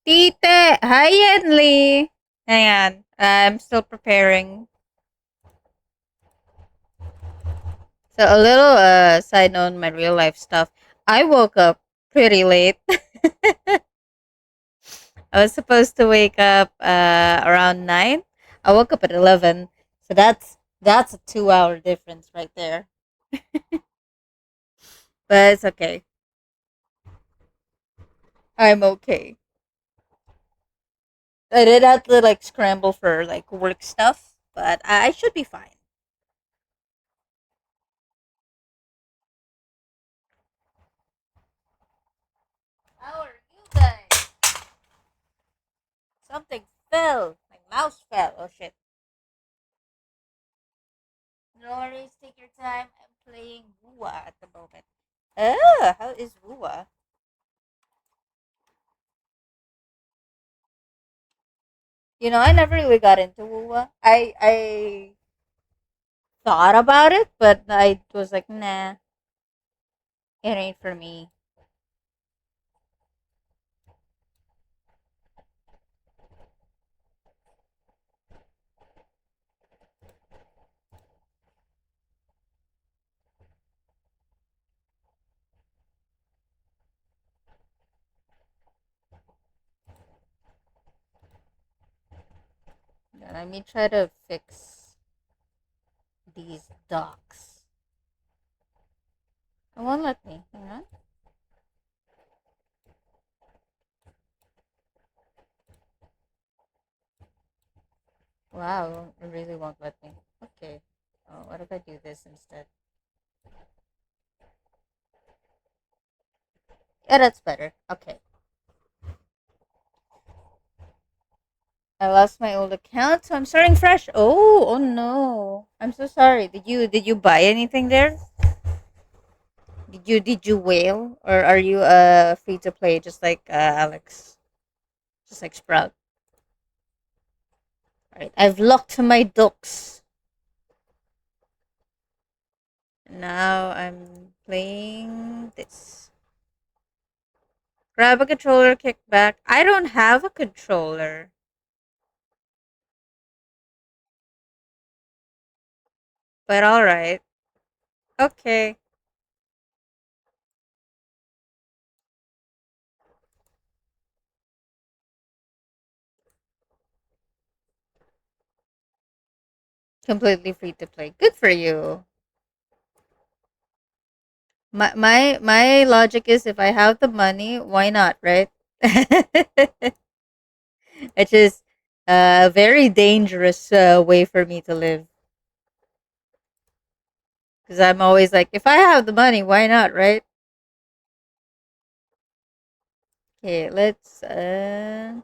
Tite! Hi, Yenli! Hang on. I'm still preparing. So, a little side note on my real life stuff. I woke up pretty late. I was supposed to wake up around 9. I woke up at 11. So, that's a 2-hour difference right there. But it's okay. I'm okay. I did have to like scramble for like work stuff, but I should be fine. How are you guys? Something fell. My mouse fell. Oh shit. No worries, take your time. I'm playing Wua at the moment. How is Wua? I never really got into Wua. I thought about it, but I was like, nah, it ain't for me. Let me try to fix these docks. It won't let me. Hang on. Wow, it really won't let me. Okay. Oh, what if I do this instead? Yeah, that's better. Okay. I lost my old account, so I'm starting fresh. Oh no. I'm so sorry. Did you buy anything there? Did you whale, or are you free to play just like Alex? Just like Sprout. Alright. I've locked my ducks. Now I'm playing this. Grab a controller, kick back. I don't have a controller. But alright. Okay. Completely free to play. Good for you. My logic is if I have the money, why not, right? Which is a very dangerous way for me to live. Because I'm always like, if I have the money, why not, right? Okay, let's. Where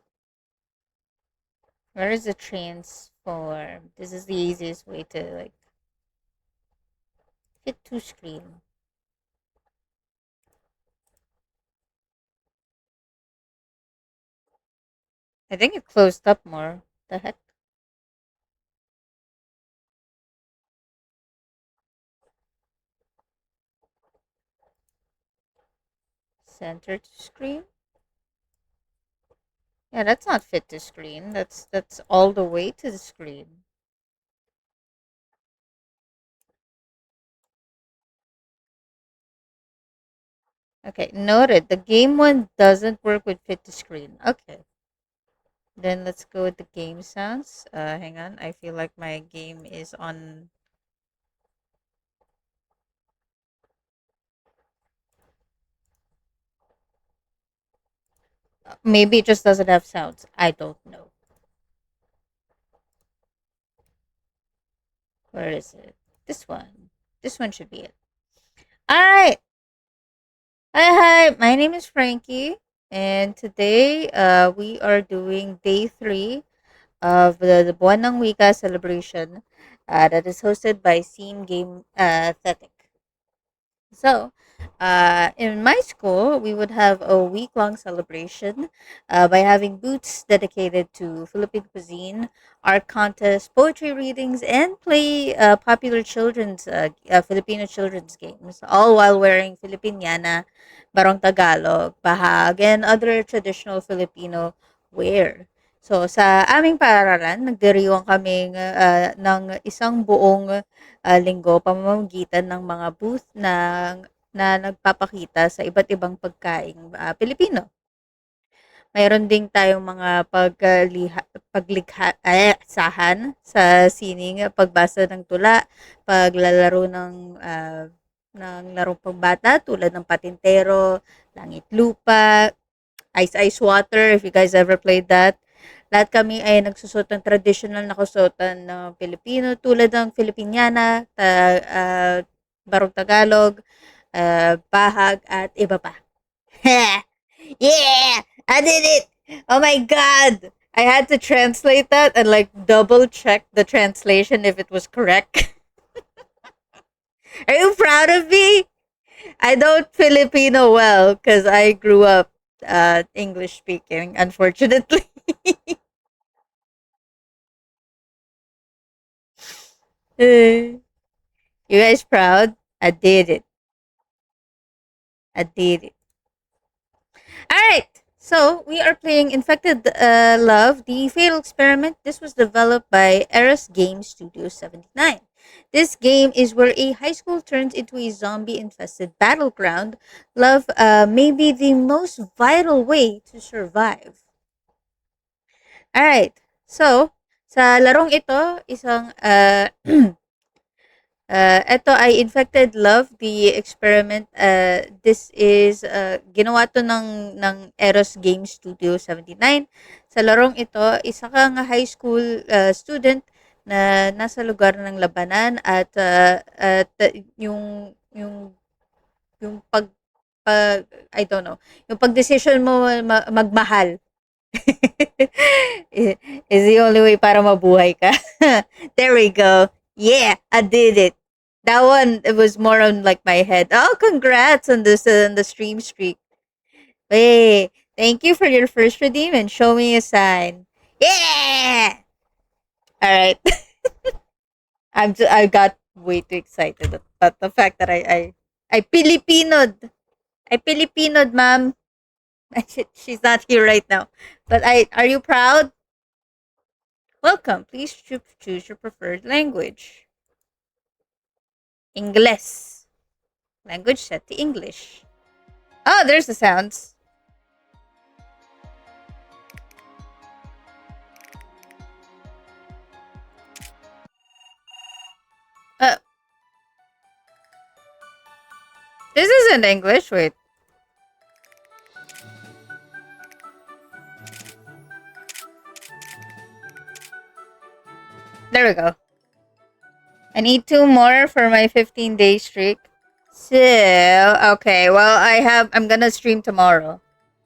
is the transform? This is the easiest way to like fit to screen. I think it closed up more. The heck? Center to screen? Yeah, that's not fit to screen. That's all the way to the screen. Okay, noted. The game one doesn't work with fit to screen. Okay. Then let's go with the game sounds. Hang on. I feel like my game is on. Maybe it just doesn't have sounds. I don't know. Where is it? This one. This one should be it. All right. Hi. My name is Frankie, and today we are doing day 3 of the Buwan Ng Wika celebration that is hosted by SEAGamethetic. So, in my school, we would have a week long celebration by having booths dedicated to Philippine cuisine, art contests, poetry readings, and play popular Filipino children's games, all while wearing Filipiniana, Barong Tagalog, Bahag, and other traditional Filipino wear. So, sa aming paaralan, nagdiriwang kaming ng isang buong linggo pamamagitan ng mga booth na nagpapakita sa iba't ibang pagkaing Pilipino. Mayroon din tayong mga sahan sa sining, pagbasa ng tula, paglalaro ng larong pambata tulad ng patintero, langit lupa, ice water, if you guys ever played that. Lahat kami ay nagsusot ng traditional na kasuotan ng Pilipino tulad ng Filipiniana, Barong Tagalog, Bahag, at iba pa. Yeah! I did it! Oh my god! I had to translate that and like double check the translation if it was correct. Are you proud of me? I don't Filipino well because I grew up English speaking, unfortunately. You guys proud? I did it. I did it. All right. So we are playing Infected Love, the Fatal Experiment. This was developed by Eros Game Studio 79. This game is where a high school turns into a zombie-infested battleground. Love may be the most vital way to survive. All right. So, sa larong ito, isang eto ay Infected Love, the experiment. This is ginawa to ng Eros Game Studio 79. Sa larong ito, isa kang high school student na nasa lugar ng labanan at yung I don't know, yung pag-decision mo magmahal is the only way para mabuhay ka. There we go. Yeah, I did it. That one, it was more on like my head. Oh, congrats on this on the stream streak. Hey, thank you for your first redeem and show me a sign. Yeah. All right. I got way too excited at the fact that I Filipinoed. I Filipinoed, ma'am. She's not here right now. But are you proud? Welcome. Please choose your preferred language. English. Language set to English. Oh, there's the sounds. Uh, this isn't English. Wait. There we go. I need 2 more for my 15-day streak. So, okay. Well, I'm gonna stream tomorrow.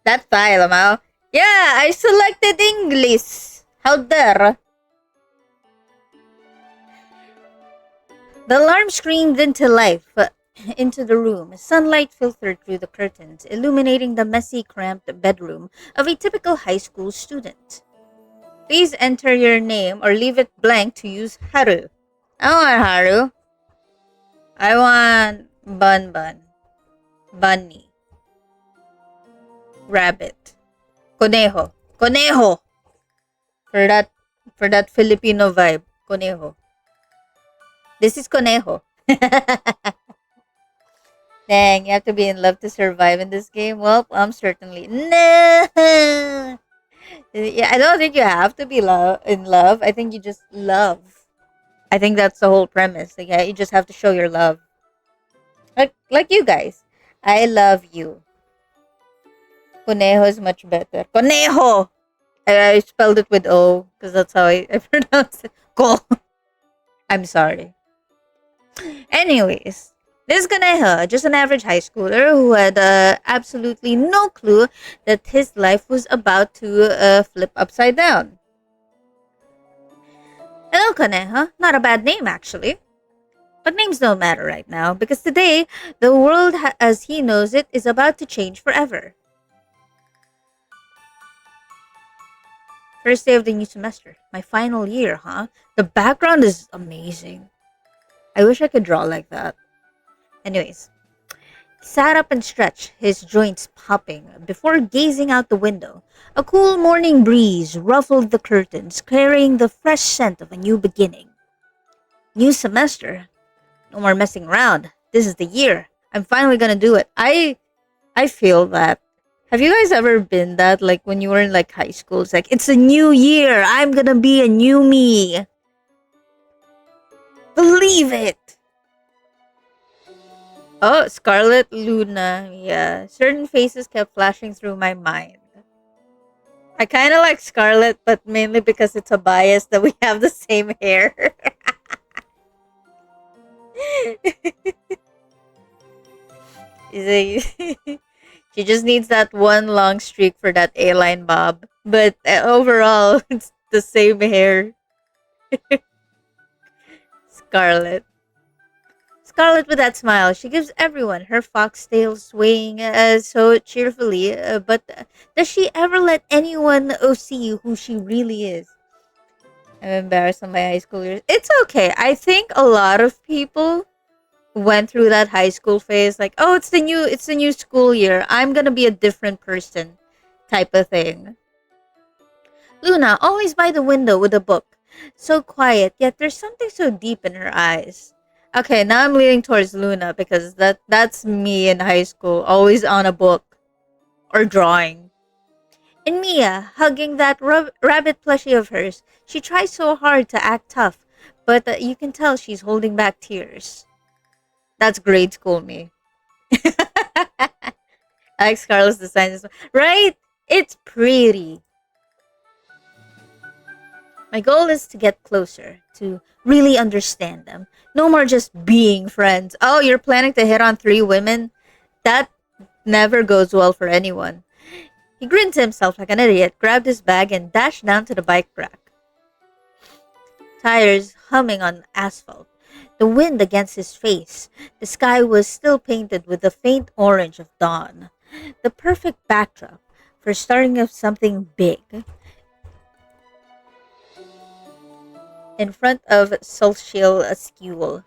That file, Amao. Yeah, I selected English. How dare. The alarm screamed into life, into the room. Sunlight filtered through the curtains, illuminating the messy, cramped bedroom of a typical high school student. Please enter your name or leave it blank to use Haru. I want Haru. I want Bun. Bunny. Rabbit. Conejo. Conejo! For that Filipino vibe. Conejo. This is Conejo. Dang, you have to be in love to survive in this game? Well, I'm certainly... No! Yeah, I don't think you have to be in love. I think you just love. I think that's the whole premise. Like, yeah, you just have to show your love. Like you guys. I love you. Conejo is much better. Conejo! I spelled it with O because that's how I pronounce it. Ko. I'm sorry. Anyways, this Conejo, just an average high schooler who had absolutely no clue that his life was about to flip upside down. Hello, Conejo. Not a bad name, actually. But names don't matter right now because today, the world as he knows it is about to change forever. First day of the new semester. My final year, huh? The background is amazing. I wish I could draw like that. Anyways, he sat up and stretched, his joints popping, before gazing out the window. A cool morning breeze ruffled the curtains, carrying the fresh scent of a new beginning. New semester. No more messing around. This is the year. I'm finally gonna do it. I feel that. Have you guys ever been that, like when you were in like high school? It's like it's a new year. I'm gonna be a new me. Believe it. Oh, Scarlet Luna. Yeah, certain faces kept flashing through my mind. I kind of like Scarlet, but mainly because it's a bias that we have the same hair. She just needs that one long streak for that A-line bob. But overall, it's the same hair. Scarlet. Scarlet with that smile. She gives everyone her foxtail swaying so cheerfully. But does she ever let anyone see who she really is? I'm embarrassed on my high school years. It's okay. I think a lot of people went through that high school phase like, oh, it's the new school year, I'm gonna be a different person type of thing. Luna always by the window with a book, so quiet, yet there's something so deep in her eyes. Okay, now I'm leaning towards Luna because that's me in high school, always on a book or drawing. And Mia hugging that rabbit plushie of hers, she tries so hard to act tough, but you can tell she's holding back tears. That's grade school me. Alex Carlos designs this one. Right? It's pretty. My goal is to get closer, to really understand them. No more just being friends. Oh, you're planning to hit on 3 women? That never goes well for anyone. He grinned to himself like an idiot, grabbed his bag, and dashed down to the bike rack. Tires humming on asphalt. The wind against his face. The sky was still painted with the faint orange of dawn. The perfect backdrop for starting of something big. In front of Social School.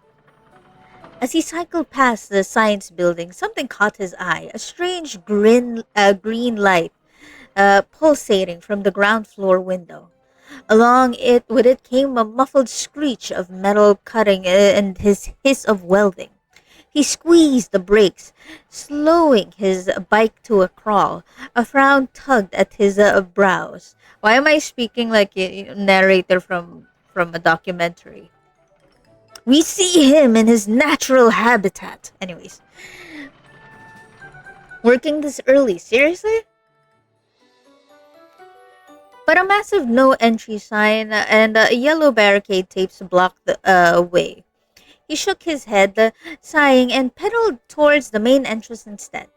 As he cycled past the science building, something caught his eye. A strange green light pulsating from the ground floor window. Along it with it came a muffled screech of metal cutting and his hiss of welding. He squeezed the brakes, slowing his bike to a crawl. A frown tugged at his brows. Why am I speaking like a narrator from a documentary? We see him in his natural habitat. Anyways, working this early, seriously? But a massive no entry sign and a yellow barricade tapes blocked the way. He shook his head, sighing, and pedaled towards the main entrance instead.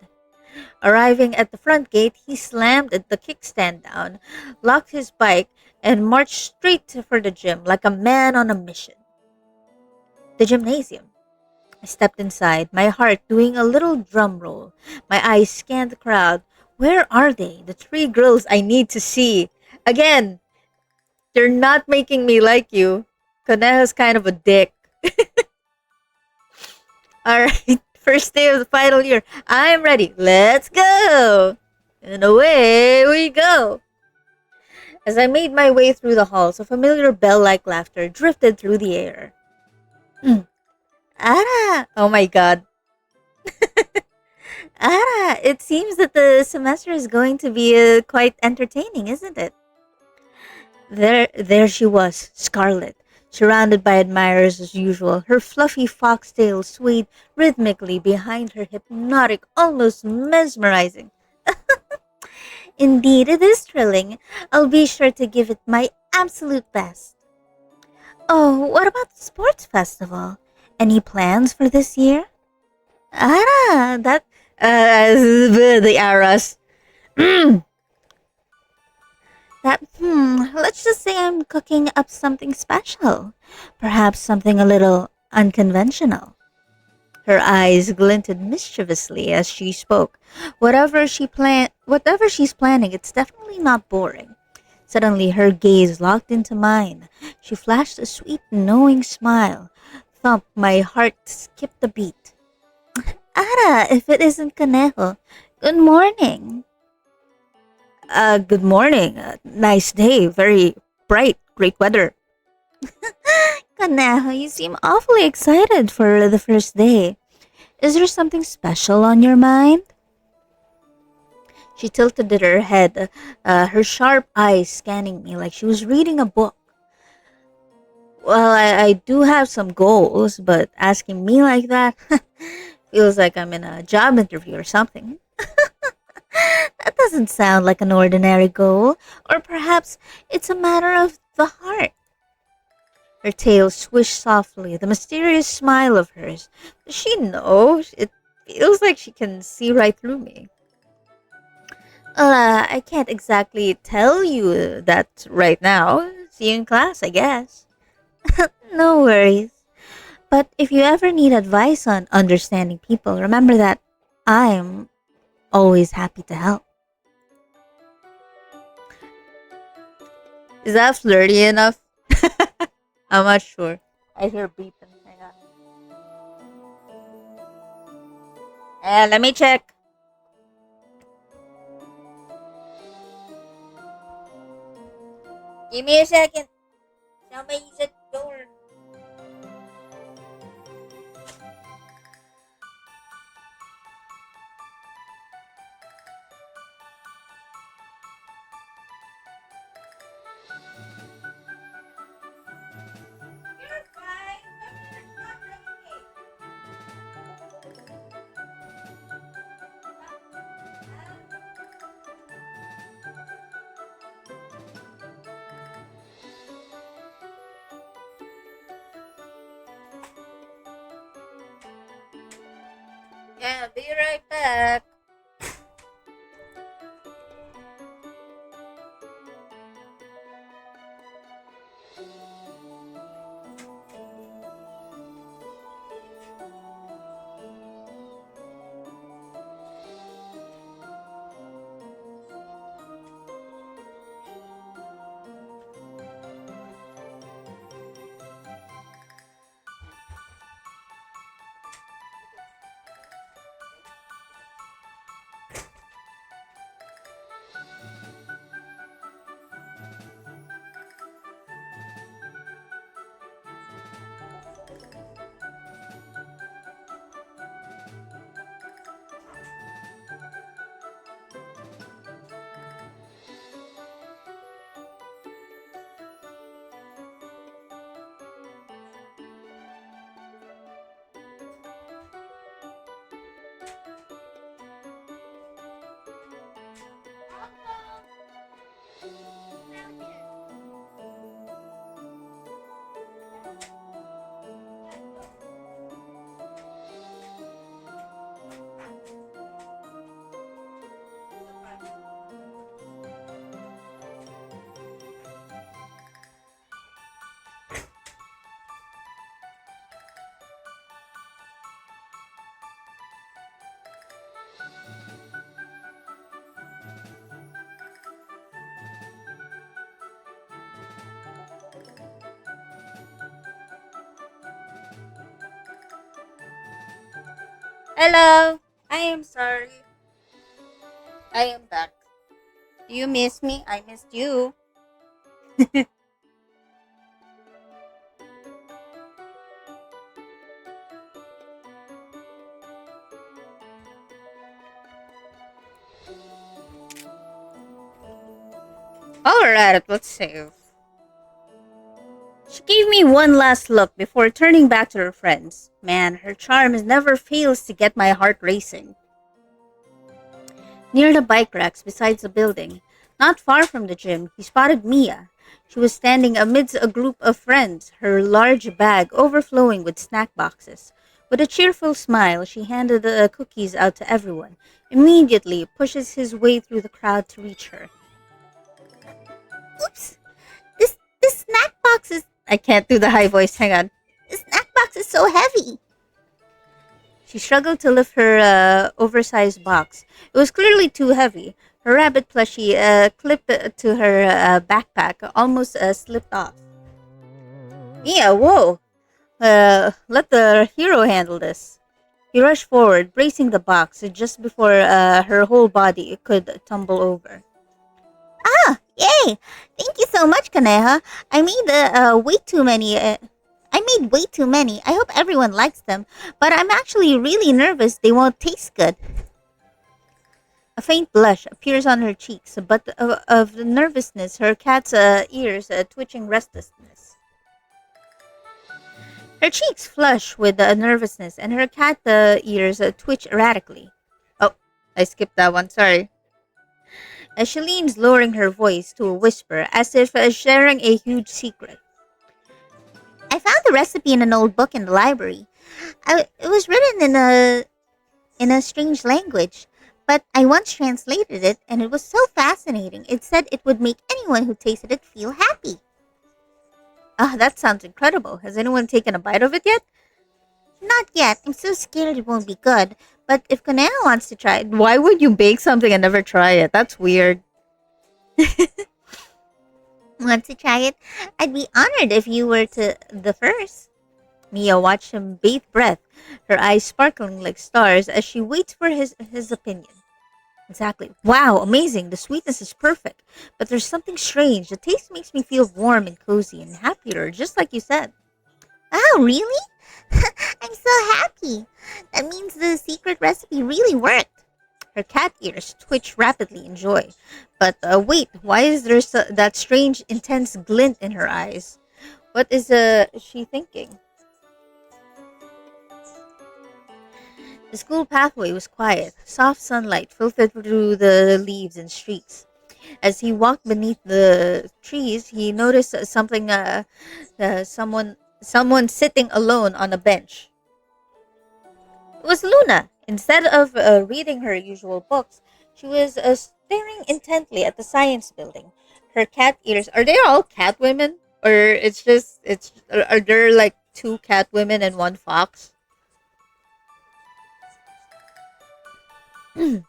Arriving at the front gate, he slammed the kickstand down, locked his bike, and marched straight for the gym like a man on a mission. The gymnasium. I stepped inside, my heart doing a little drum roll. My eyes scanned the crowd. Where are they? The 3 girls I need to see. Again, they're not making me like you. Conejo's kind of a dick. Alright, first day of the final year. I'm ready. Let's go! And away we go! As I made my way through the halls, a familiar bell-like laughter drifted through the air. Ara! Oh my god. Ara, it seems that the semester is going to be quite entertaining, isn't it? There she was, Scarlet, surrounded by admirers as usual. Her fluffy foxtail swayed rhythmically behind her, hypnotic, almost mesmerizing. Indeed, it is thrilling. I'll be sure to give it my absolute best. Oh, what about the sports festival? Any plans for this year? That the Eros. Let's just say I'm cooking up something special. Perhaps something a little unconventional. Her eyes glinted mischievously as she spoke. Whatever she's planning, it's definitely not boring. Suddenly her gaze locked into mine. She flashed a sweet, knowing smile. Thump, my heart skipped a beat. Ara, if it isn't Conejo. Good morning. Good morning. Nice day. Very bright. Great weather. Conejo, you seem awfully excited for the first day. Is there something special on your mind? She tilted her head, her sharp eyes scanning me like she was reading a book. Well, I do have some goals, but asking me like that feels like I'm in a job interview or something. That doesn't sound like an ordinary goal, or perhaps it's a matter of the heart. Her tail swished softly, the mysterious smile of hers. Does she know? It feels like she can see right through me. I can't exactly tell you that right now. See you in class, I guess. No worries. But if you ever need advice on understanding people, remember that I'm always happy to help. Is that flirty enough? I'm not sure. I hear beeping. Hang on. Let me check. Give me a second. Somebody's at the door. You're fine. It's not ringing. Yeah, be right back. Hello. I am sorry. I am back. Do you miss me? I missed you. Alright, let's save. She gave me one last look before turning back to her friends. Man, her charm never fails to get my heart racing. Near the bike racks beside the building, not far from the gym, he spotted Mia. She was standing amidst a group of friends, her large bag overflowing with snack boxes. With a cheerful smile, she handed the cookies out to everyone, immediately pushes his way through the crowd to reach her. Oops! This snack box is... I can't do the high voice, hang on. The snack box is so heavy. She struggled to lift her oversized box. It was clearly too heavy. Her rabbit plushie clipped to her backpack almost slipped off. Mia, whoa! Let the hero handle this. He rushed forward, bracing the box just before her whole body could tumble over. Ah, yay! Thank you so much, Kaneha. I made way too many. I made way too many. I hope everyone likes them, but I'm actually really nervous they won't taste good. A faint blush appears on her cheeks, but of the nervousness, her cat's ears twitching restlessness. Her cheeks flush with nervousness, and her cat ears twitch erratically. Oh, I skipped that one, sorry. As she leans, lowering her voice to a whisper, as if sharing a huge secret. I found the recipe in an old book in the library. It was written in a strange language, but I once translated it, and it was so fascinating. It said it would make anyone who tasted it feel happy. Ah, that sounds incredible. Has anyone taken a bite of it yet? Not yet. I'm so scared it won't be good. But if Kanea wants to try it, Why would you bake something and never try it? That's weird. wants to try it, I'd be honored if you were to the first. Mia watched him bated breath, her eyes sparkling like stars as she waits for his opinion. Exactly. Wow, amazing. The sweetness is perfect. But there's something strange. The taste makes me feel warm and cozy and happier, just like you said. Oh, really? I'm so happy. That means the secret recipe really worked. Her cat ears twitch rapidly in joy. But wait, why is there that strange, intense glint in her eyes? What is she thinking? The school pathway was quiet. Soft sunlight filtered through the leaves and streaks. As he walked beneath the trees, he noticed something. Someone sitting alone on a bench. It was Luna. Instead of reading her usual books, she was staring intently at the science building. Her cat ears. Are they all cat women, or it's? Are there like two cat women and one fox? It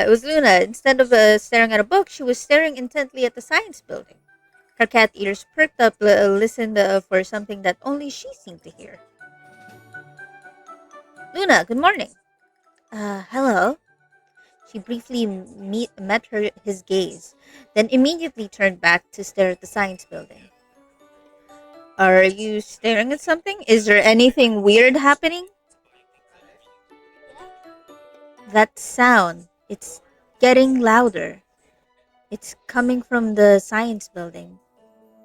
was Luna. Instead of staring at a book, she was staring intently at the science building. Her cat ears perked up, listened for something that only she seemed to hear. Luna, good morning. Hello. She briefly met his gaze, then immediately turned back to stare at the science building. Are you staring at something? Is there anything weird happening? That sound, it's getting louder. It's coming from the science building.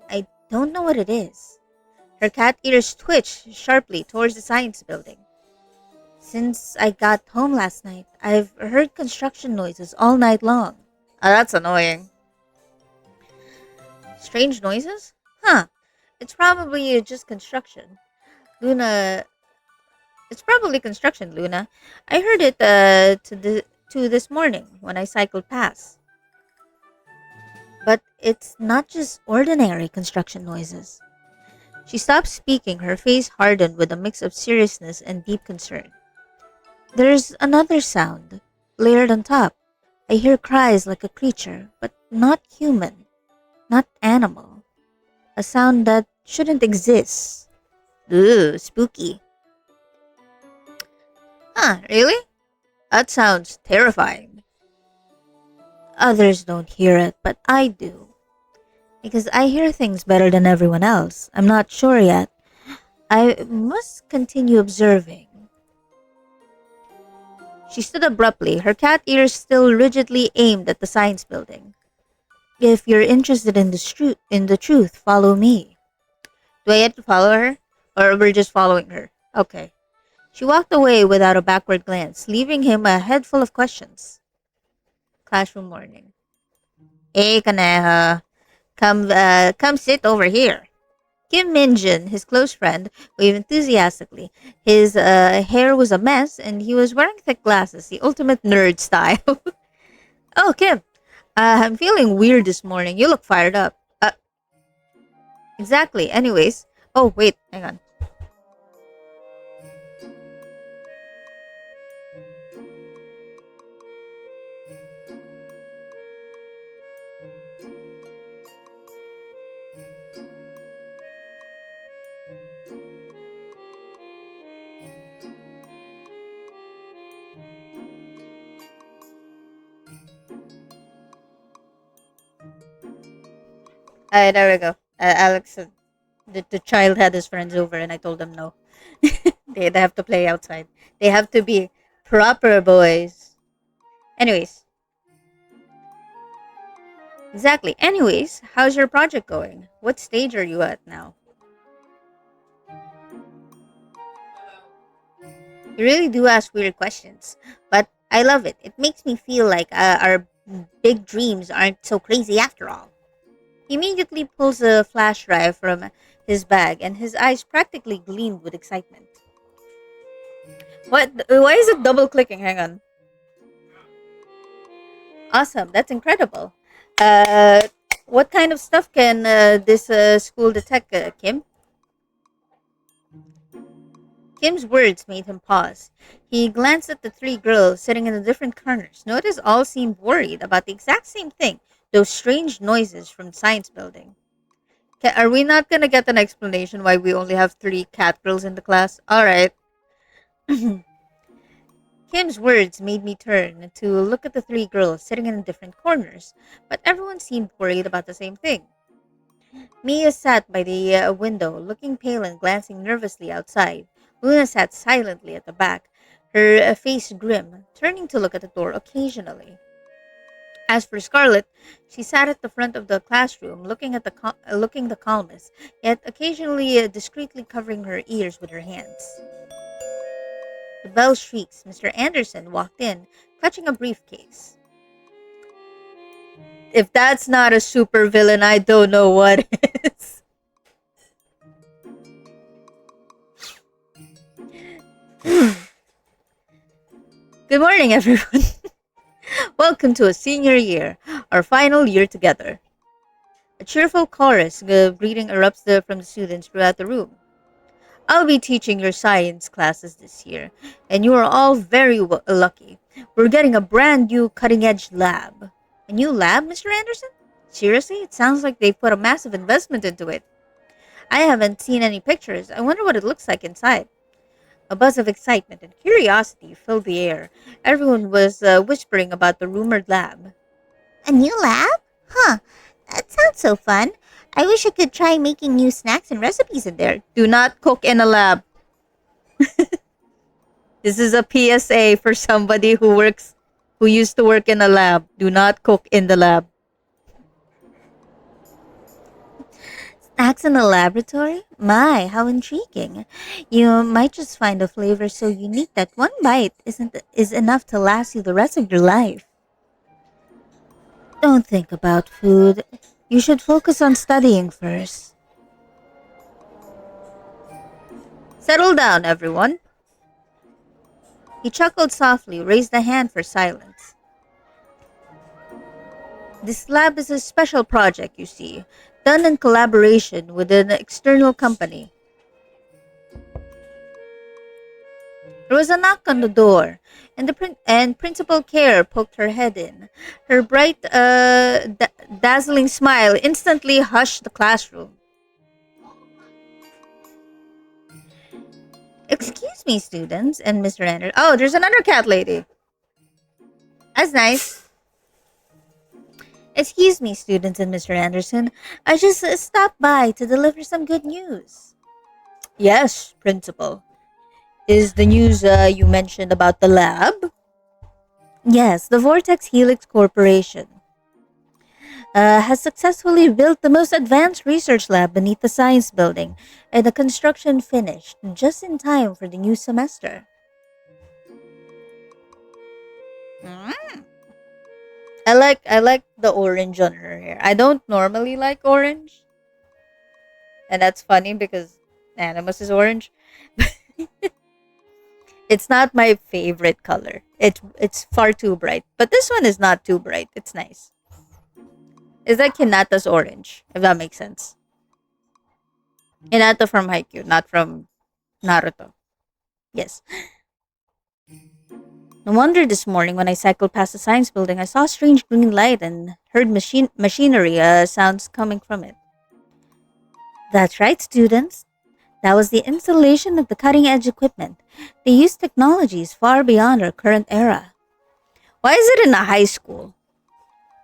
I don't know what it is. Her cat ears twitched sharply towards the science building. Since I got home last night, I've heard construction noises all night long. Oh, that's annoying. Strange noises? Huh. It's probably just construction. Luna, it's probably construction, Luna. I heard it to this morning when I cycled past. But it's not just ordinary construction noises. She stopped speaking, her face hardened with a mix of seriousness and deep concern. There's another sound, layered on top. I hear cries like a creature, but not human, not animal. A sound that shouldn't exist. Ooh, spooky. Huh, really? That sounds terrifying. Others don't hear it, but I do. Because I hear things better than everyone else. I'm not sure yet. I must continue observing. She stood abruptly, her cat ears still rigidly aimed at the science building. If you're interested in the truth, follow me. Do I have to follow her? Or we're just following her? Okay. She walked away without a backward glance, leaving him a head full of questions. Classroom morning. Hey, Kaneha. Come sit over here. Kim Minjin, his close friend, waved enthusiastically. His hair was a mess, and he was wearing thick glasses, the ultimate nerd style. Oh, Kim, I'm feeling weird this morning. You look fired up. Exactly. Anyways. Oh, wait, hang on. There we go. Alex, the child had his friends over, and I told them no. They have to play outside. They have to be proper boys. Anyways, exactly. Anyways, how's your project going? What stage are you at now? You really do ask weird questions, but I love it. It makes me feel like our big dreams aren't so crazy after all. He immediately pulls a flash drive from his bag, and his eyes practically gleamed with excitement. What? Why is it double clicking? Hang on. Awesome. That's incredible. Uh, what kind of stuff can this school detect, Kim? Kim's words made him pause. He glanced at the three girls sitting in the different corners. Notice all seemed worried about the exact same thing, those strange noises from the science building. Are we not going to get an explanation why we only have three cat girls in the class? Alright. Kim's words made me turn to look at the three girls sitting in different corners, but everyone seemed worried about the same thing. Mia sat by the window, looking pale and glancing nervously outside. Luna sat silently at the back, her face grim, turning to look at the door occasionally. As for Scarlett, she sat at the front of the classroom, looking the calmest, yet occasionally discreetly covering her ears with her hands. The bell shrieks. Mr. Anderson walked in, clutching a briefcase. If that's not a supervillain, I don't know what is. Good morning, everyone. Welcome to a senior year, our final year together. A cheerful chorus of greeting erupts from the students throughout the room. I'll be teaching your science classes this year, and you are all very lucky. We're getting a brand new cutting-edge lab. A new lab, Mr. Anderson? Seriously? It sounds like they've put a massive investment into it. I haven't seen any pictures. I wonder what it looks like inside. A buzz of excitement and curiosity filled the air. Everyone was whispering about the rumored lab. A new lab? Huh. That sounds so fun. I wish I could try making new snacks and recipes in there. Do not cook in a lab. This is a PSA for somebody who used to work in a lab. Do not cook in the lab. Snacks in a laboratory? My, how intriguing. You might just find a flavor so unique that one bite is enough to last you the rest of your life. Don't think about food. You should focus on studying first. Settle down, everyone. He chuckled softly, raised a hand for silence. This lab is a special project, you see, done in collaboration with an external company. There was a knock on the door, and Principal Care poked her head in. Her bright, dazzling smile instantly hushed the classroom. Excuse me, students, and Mr. Anderson. Oh, there's another cat lady. That's nice. Excuse me, students and Mr. Anderson. I just stopped by to deliver some good news. Yes, Principal. Is the news you mentioned about the lab? Yes, the Vortex Helix Corporation has successfully built the most advanced research lab beneath the science building, and the construction finished just in time for the new semester. I like the orange on her hair. I don't normally like orange, and that's funny because Animus is orange. It's not my favorite color. It's far too bright. But this one is not too bright. It's nice. It's like Hinata's orange, if that makes sense. Hinata from Haikyuu, not from Naruto. Yes. No wonder this morning when I cycled past the science building, I saw a strange green light and heard machinery sounds coming from it. That's right, students. That was the installation of the cutting-edge equipment. They use technologies far beyond our current era. Why is it in a high school?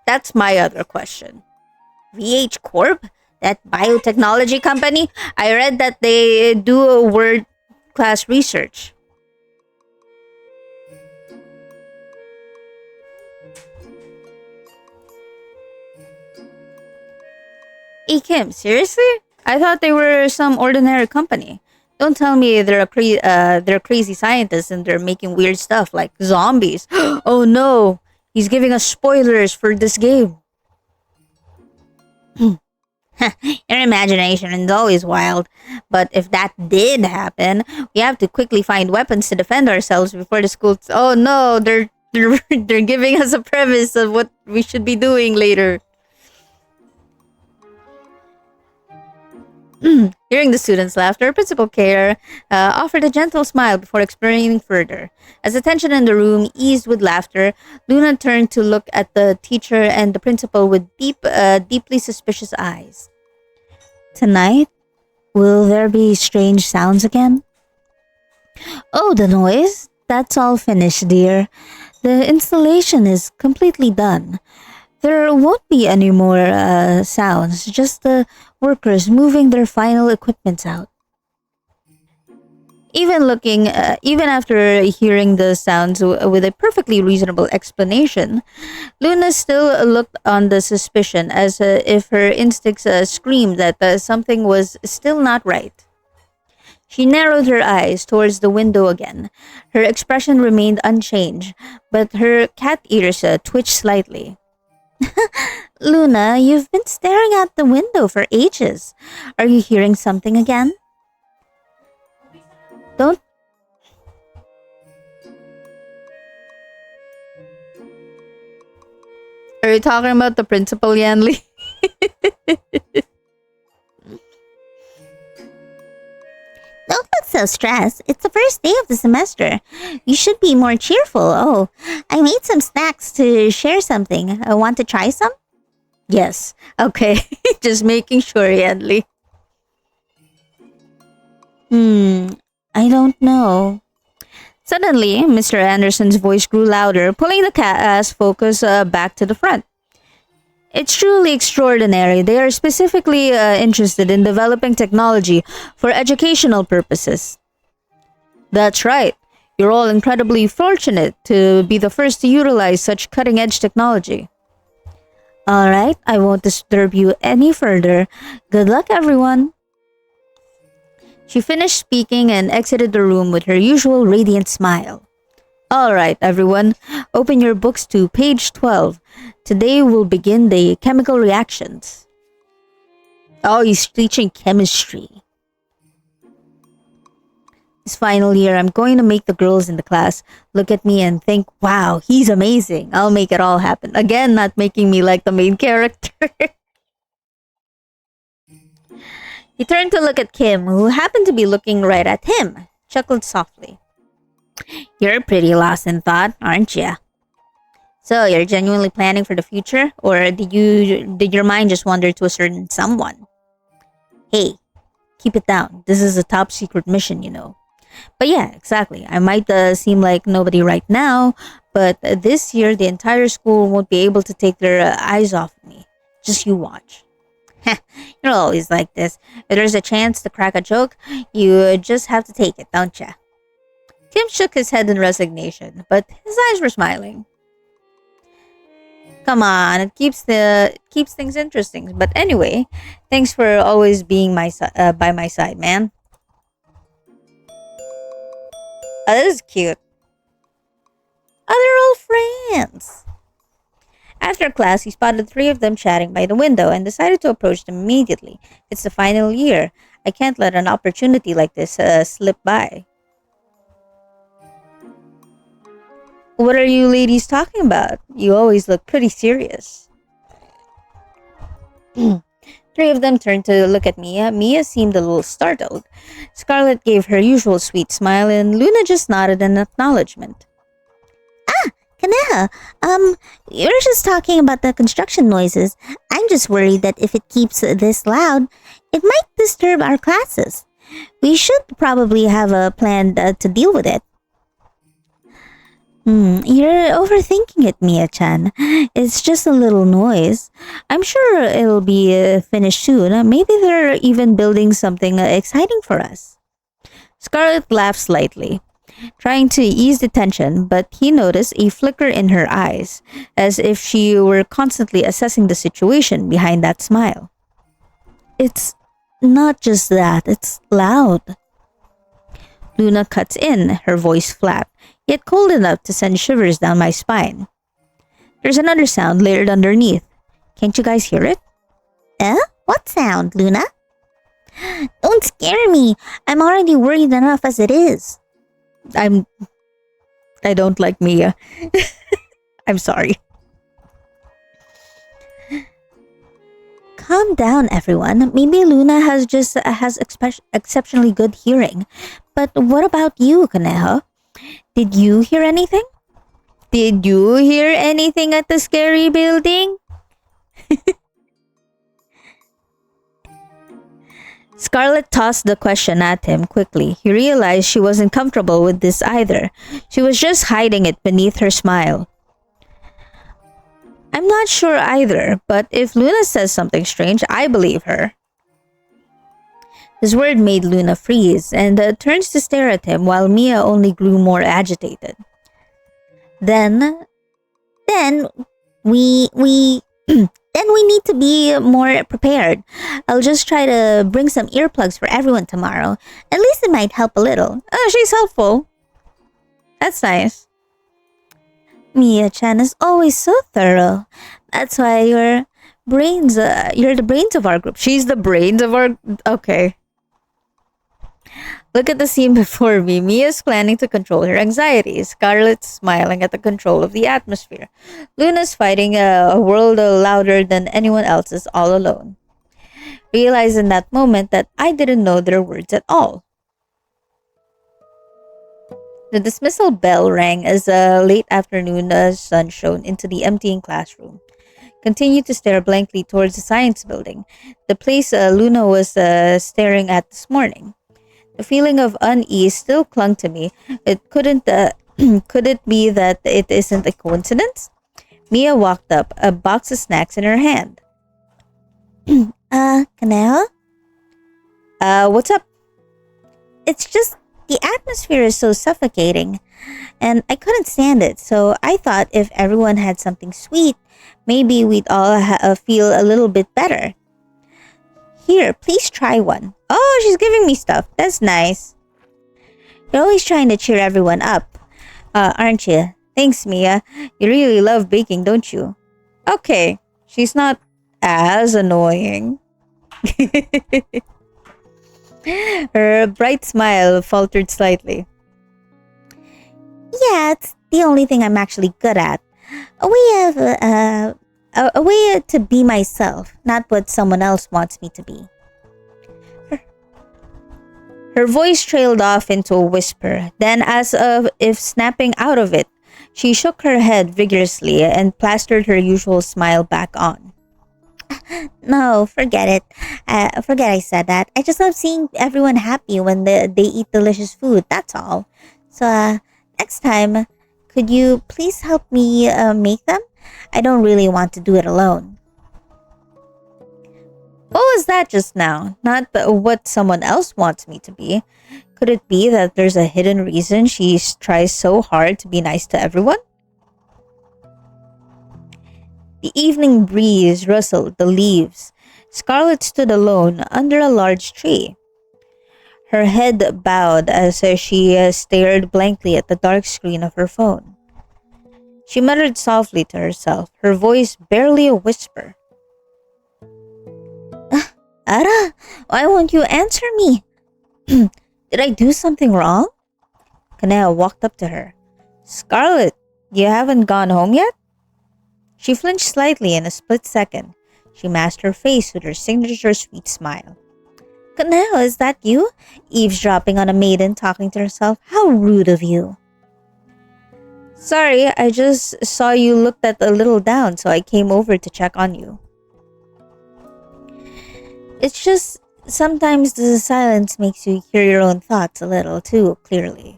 That's my other question. VH Corp? That biotechnology company, I read that they do a world class research. Hey Kim, seriously? I thought they were some ordinary company. Don't tell me they're crazy scientists and they're making weird stuff like zombies. Oh no, he's giving us spoilers for this game. Your imagination is always wild. But if that did happen, we have to quickly find weapons to defend ourselves before the school. Oh no, they're giving us a premise of what we should be doing later. Hearing the students' laughter, Principal Care offered a gentle smile before explaining further. As the tension in the room eased with laughter, Luna turned to look at the teacher and the principal with deeply suspicious eyes. Tonight, will there be strange sounds again? Oh, the noise? That's all finished, dear. The installation is completely done. There won't be any more sounds, just the workers moving their final equipments out. Even after hearing the sounds with a perfectly reasonable explanation, Luna still looked on the suspicion as if her instincts screamed that something was still not right. She narrowed her eyes towards the window again. Her expression remained unchanged, but her cat ears twitched slightly. Luna, you've been staring out the window for ages. Are you hearing something again? Don't. Are you talking about the principal, Yanli? Don't look so stressed. It's the first day of the semester. You should be more cheerful. Oh, I made some snacks to share something. Want to try some? Yes. Okay. Just making sure, Yanli. I don't know. Suddenly, Mr. Anderson's voice grew louder, pulling the cat's focus back to the front. It's truly extraordinary. They are specifically interested in developing technology for educational purposes. That's right. You're all incredibly fortunate to be the first to utilize such cutting edge technology. All right, I won't disturb you any further. Good luck, everyone. She finished speaking and exited the room with her usual radiant smile. All right, everyone, open your books to page 12. Today we'll begin the chemical reactions. Oh, he's teaching chemistry. This final year, I'm going to make the girls in the class look at me and think, wow, he's amazing. I'll make it all happen. Again, not making me like the main character. He turned to look at Kim, who happened to be looking right at him, chuckled softly. You're pretty lost in thought, aren't you? So, you're genuinely planning for the future? Or did your mind just wander to a certain someone? Hey, keep it down. This is a top secret mission, you know. But yeah, exactly. I might seem like nobody right now, but this year the entire school won't be able to take their eyes off me. Just you watch. You're always like this. If there's a chance to crack a joke, you just have to take it, don't ya? Kim shook his head in resignation, but his eyes were smiling. Come on, it keeps things interesting. But anyway, thanks for always being by my side, man. Oh, this is cute. Oh, they're all friends. After class, he spotted three of them chatting by the window and decided to approach them immediately. It's the final year. I can't let an opportunity like this slip by. What are you ladies talking about? You always look pretty serious. Three of them turned to look at Mia. Mia seemed a little startled. Scarlett gave her usual sweet smile and Luna just nodded in acknowledgement. Kaneha, you're just talking about the construction noises. I'm just worried that if it keeps this loud, it might disturb our classes. We should probably have a plan to deal with it. You're overthinking it, Mia-chan. It's just a little noise. I'm sure it'll be finished soon. Maybe they're even building something exciting for us. Scarlett laughed slightly, trying to ease the tension, but he noticed a flicker in her eyes, as if she were constantly assessing the situation behind that smile. It's not just that, it's loud. Luna cuts in, her voice flat, yet cold enough to send shivers down my spine. There's another sound layered underneath. Can't you guys hear it? What sound, Luna? Don't scare me. I'm already worried enough as it is. I don't like Mia. I'm sorry. Calm down, everyone. Maybe Luna has exceptionally good hearing. But what about you, Kaneho? Did you hear anything? Did you hear anything at the scary building? Scarlett tossed the question at him quickly. He realized she wasn't comfortable with this either. She was just hiding it beneath her smile. I'm not sure either, but if Luna says something strange, I believe her. His word made Luna freeze and turns to stare at him while Mia only grew more agitated. Then we then we need to be more prepared. I'll just try to bring some earplugs for everyone tomorrow. At least it might help a little. Oh, she's helpful. That's nice. Mia-chan is always so thorough. That's why you're the brains of our group. She's the brains of our... Okay. Look at the scene before me. Mia's planning to control her anxiety. Scarlett's smiling at the control of the atmosphere. Luna's fighting a world louder than anyone else's all alone. Realized in that moment that I didn't know their words at all. The dismissal bell rang as a late afternoon sun shone into the emptying classroom. Continued to stare blankly towards the science building, the place Luna was staring at this morning. The feeling of unease still clung to me. It couldn't. Could it be that it isn't a coincidence? Mia walked up, a box of snacks in her hand. Kaneo? What's up? It's just the atmosphere is so suffocating, and I couldn't stand it, so I thought if everyone had something sweet, maybe we'd all feel a little bit better. Here, please try one. Oh, she's giving me stuff. That's nice. You're always trying to cheer everyone up, aren't you? Thanks, Mia. You really love baking, don't you? Okay, she's not as annoying. Her bright smile faltered slightly. Yeah, it's the only thing I'm actually good at. A way to be myself, not what someone else wants me to be. Her voice trailed off into a whisper. Then, as if snapping out of it, she shook her head vigorously and plastered her usual smile back on. No, forget it. Forget I said that. I just love seeing everyone happy when they eat delicious food, that's all. So, next time, could you please help me make them? I don't really want to do it alone. What was that just now? Not what someone else wants me to be. Could it be that there's a hidden reason she tries so hard to be nice to everyone? The evening breeze rustled the leaves. Scarlett stood alone under a large tree. Her head bowed as she stared blankly at the dark screen of her phone. She muttered softly to herself, her voice barely a whisper. Ara, why won't you answer me? Did I do something wrong? Kanea walked up to her. Scarlett, you haven't gone home yet? She flinched slightly in a split second. She masked her face with her signature sweet smile. Kaneo, is that you? Eavesdropping on a maiden talking to herself? How rude of you. Sorry, I just saw you looked a little down, so I came over to check on you. It's just sometimes the silence makes you hear your own thoughts a little too clearly.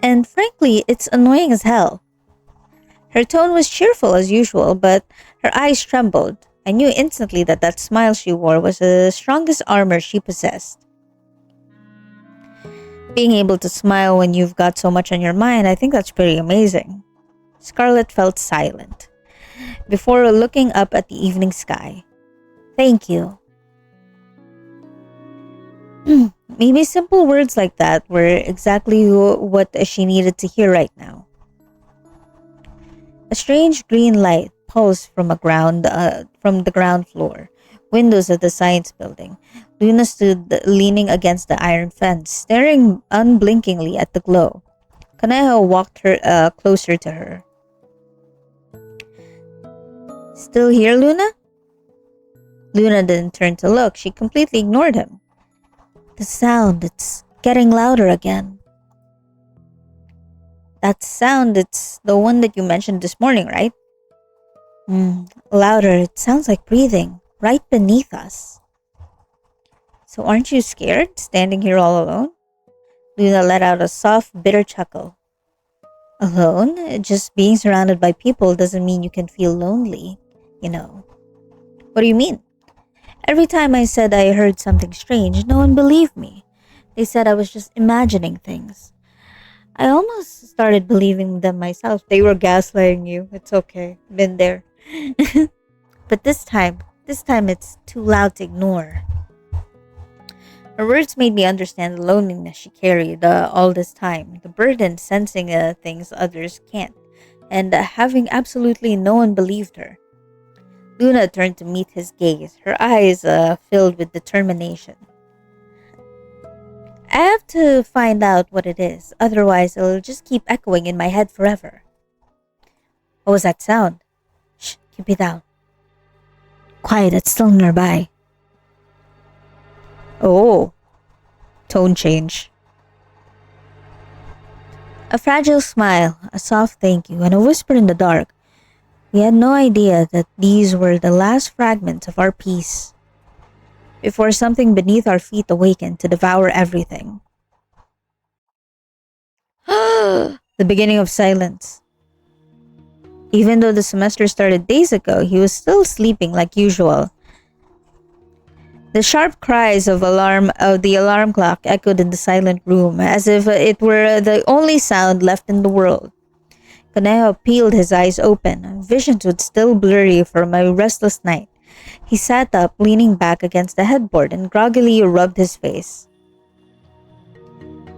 And frankly, it's annoying as hell. Her tone was cheerful as usual, but her eyes trembled. I knew instantly that that smile she wore was the strongest armor she possessed. Being able to smile when you've got so much on your mind, I think that's pretty amazing. Scarlett felt silent before looking up at the evening sky. Thank you. Maybe simple words like that were exactly what she needed to hear right now. A strange green light pulsed from the ground floor, windows of the science building. Luna stood leaning against the iron fence, staring unblinkingly at the glow. Kaneho walked her closer to her. Still here, Luna? Luna didn't turn to look. She completely ignored him. The sound, it's getting louder again. That sound, it's the one that you mentioned this morning, right? Louder. It sounds like breathing right beneath us. So aren't you scared, standing here all alone? Luna let out a soft, bitter chuckle. Alone? Just being surrounded by people doesn't mean you can feel lonely, you know. What do you mean? Every time I said I heard something strange, no one believed me. They said I was just imagining things. I almost started believing them myself. They were gaslighting you. It's okay. Been there. But this time it's too loud to ignore. Her words made me understand the loneliness she carried all this time, the burden sensing things others can't, and having absolutely no one believed her. Luna turned to meet his gaze, her eyes filled with determination. I have to find out what it is, otherwise it'll just keep echoing in my head forever. What was that sound? Shh, keep it down. Quiet, it's still nearby. Oh, tone change. A fragile smile, a soft thank you, and a whisper in the dark. We had no idea that these were the last fragments of our peace, before something beneath our feet awakened to devour everything. The beginning of silence. Even though the semester started days ago, he was still sleeping like usual. The sharp cries of the alarm clock echoed in the silent room, as if it were the only sound left in the world. Conejo peeled his eyes open, visions would still blurry from a restless night. He sat up, leaning back against the headboard, and groggily rubbed his face.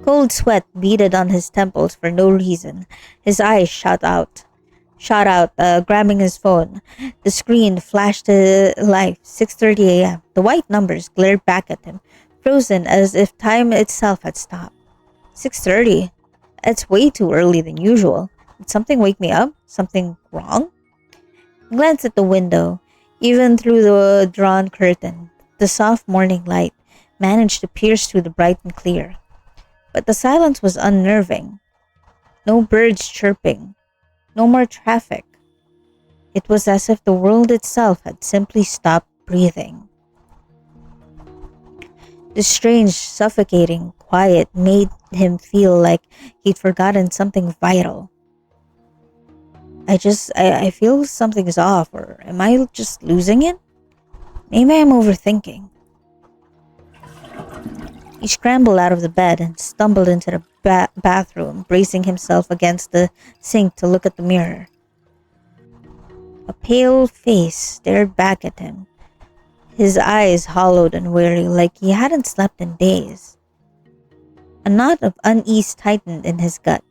Cold sweat beaded on his temples for no reason. His eyes shot out, grabbing his phone. The screen flashed to life, 6:30 a.m. The white numbers glared back at him, frozen as if time itself had stopped. 6:30? That's way too early than usual. Did something wake me up? Something wrong? He glanced at the window. Even through the drawn curtain, the soft morning light managed to pierce through the bright and clear. But the silence was unnerving. No birds chirping. No more traffic. It was as if the world itself had simply stopped breathing. The strange, suffocating quiet made him feel like he'd forgotten something vital. I feel something's off, or am I just losing it? Maybe I'm overthinking. He scrambled out of the bed and stumbled into the bathroom, bracing himself against the sink to look at the mirror. A pale face stared back at him, his eyes hollowed and weary like he hadn't slept in days. A knot of unease tightened in his gut.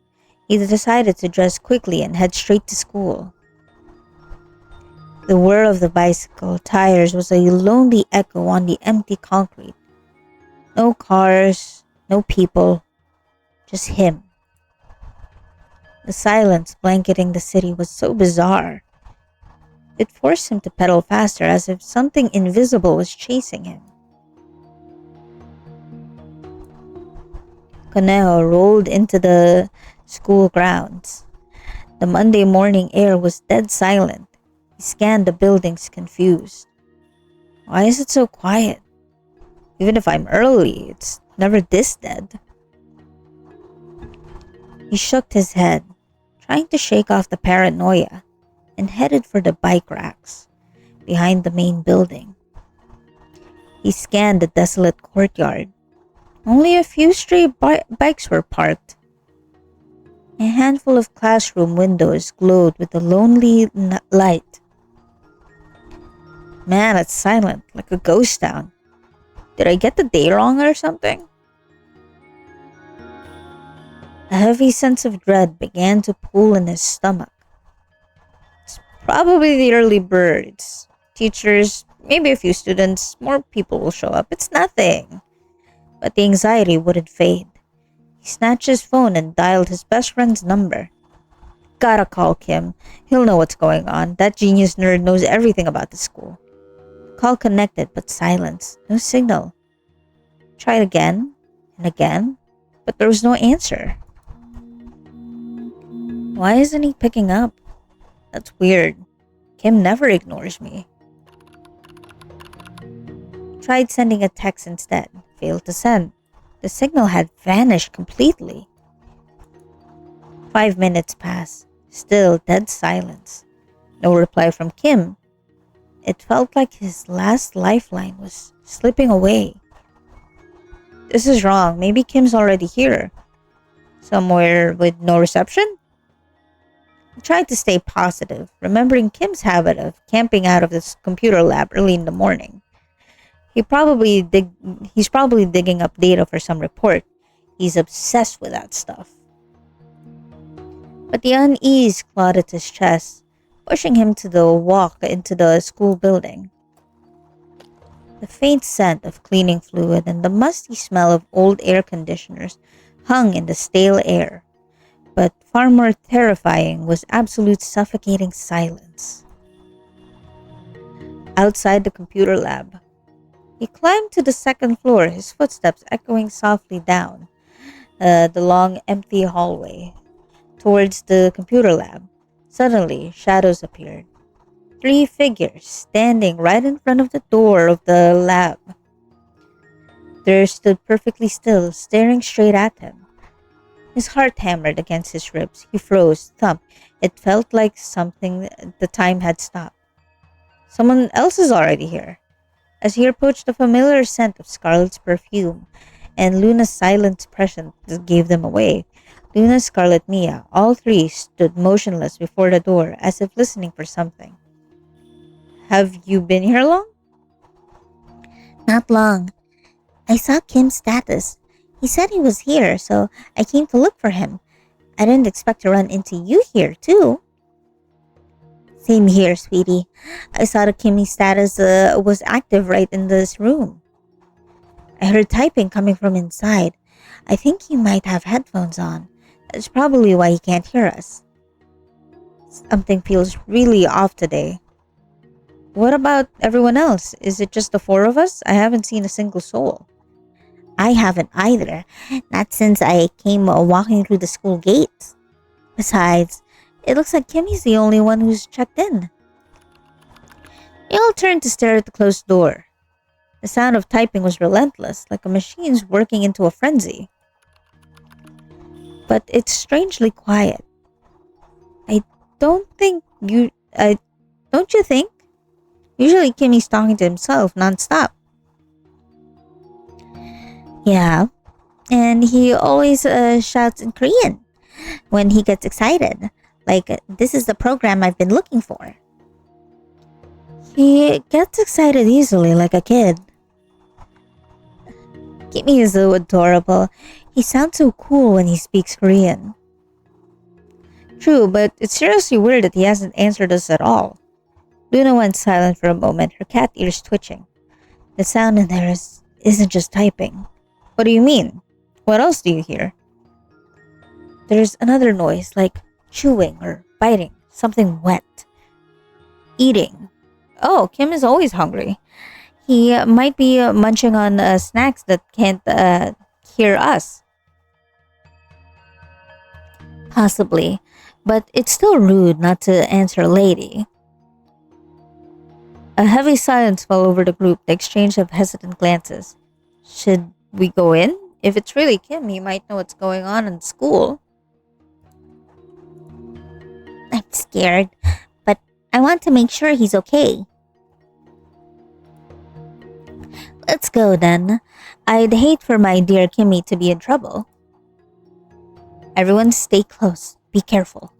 He decided to dress quickly and head straight to school. The whir of the bicycle tires was a lonely echo on the empty concrete. No cars, no people, just him. The silence blanketing the city was so bizarre. It forced him to pedal faster as if something invisible was chasing him. Conejo rolled into the school grounds. The Monday morning air was dead silent. He scanned the buildings confused. Why is it so quiet? Even if I'm early, it's never this dead. He shook his head, trying to shake off the paranoia, and headed for the bike racks behind the main building. He scanned the desolate courtyard. Only a few stray bikes were parked. A handful of classroom windows glowed with a lonely light. Man, it's silent, like a ghost town. Did I get the day wrong or something? A heavy sense of dread began to pull in his stomach. It's probably the early birds. Teachers, maybe a few students, more people will show up. It's nothing. But the anxiety wouldn't fade. He snatched his phone and dialed his best friend's number. Gotta call Kim. He'll know what's going on. That genius nerd knows everything about the school. Call connected, but silence. No signal. Tried again and again, but there was no answer. Why isn't he picking up? That's weird. Kim never ignores me. Tried sending a text instead. Failed to send. The signal had vanished completely. 5 minutes passed. Still dead silence. No reply from Kim. It felt like his last lifeline was slipping away. This is wrong. Maybe Kim's already here. Somewhere with no reception? I tried to stay positive, remembering Kim's habit of camping out of this computer lab early in the morning. He's probably digging up data for some report. He's obsessed with that stuff. But the unease clawed at his chest, pushing him to the walk into the school building. The faint scent of cleaning fluid and the musty smell of old air conditioners hung in the stale air. But far more terrifying was absolute suffocating silence. Outside the computer lab, he climbed to the second floor, his footsteps echoing softly down the long, empty hallway towards the computer lab. Suddenly, shadows appeared. 3 figures standing right in front of the door of the lab. They stood perfectly still, staring straight at him. His heart hammered against his ribs. He froze, thumped. It felt like the time had stopped. Someone else is already here. As he approached, the familiar scent of Scarlett's perfume and Luna's silent presence gave them away. Luna, Scarlett, Mia, all 3 stood motionless before the door as if listening for something. Have you been here long? Not long. I saw Kim's status. He said he was here, so I came to look for him. I didn't expect to run into you here, too. Same here, sweetie. I saw the Kimmy status was active right in this room. I heard typing coming from inside. I think he might have headphones on. That's probably why he can't hear us. Something feels really off today. What about everyone else? Is it just the 4 of us? I haven't seen a single soul. I haven't either. Not since I came walking through the school gates. Besides, it looks like Kimmy's the only one who's checked in. They all turned to stare at the closed door. The sound of typing was relentless, like a machine's working into a frenzy. But it's strangely quiet. Don't you think? Usually Kimmy's talking to himself nonstop. Yeah, and he always shouts in Korean when he gets excited. Like, this is the program I've been looking for. He gets excited easily like a kid. Kimmy is so adorable. He sounds so cool when he speaks Korean. True, but it's seriously weird that he hasn't answered us at all. Luna went silent for a moment, her cat ears twitching. The sound in there isn't just typing. What do you mean? What else do you hear? There's another noise, like chewing or biting, something wet. Eating. Oh, Kim is always hungry. He might be munching on snacks that can't hear us. Possibly, but it's still rude not to answer a lady. A heavy silence fell over the group, the exchange of hesitant glances. Should we go in? If it's really Kim, he might know what's going on in school. scared, but I want to make sure he's okay. Let's go then. I'd hate for my dear Kimmy to be in trouble. Everyone stay close. Be careful.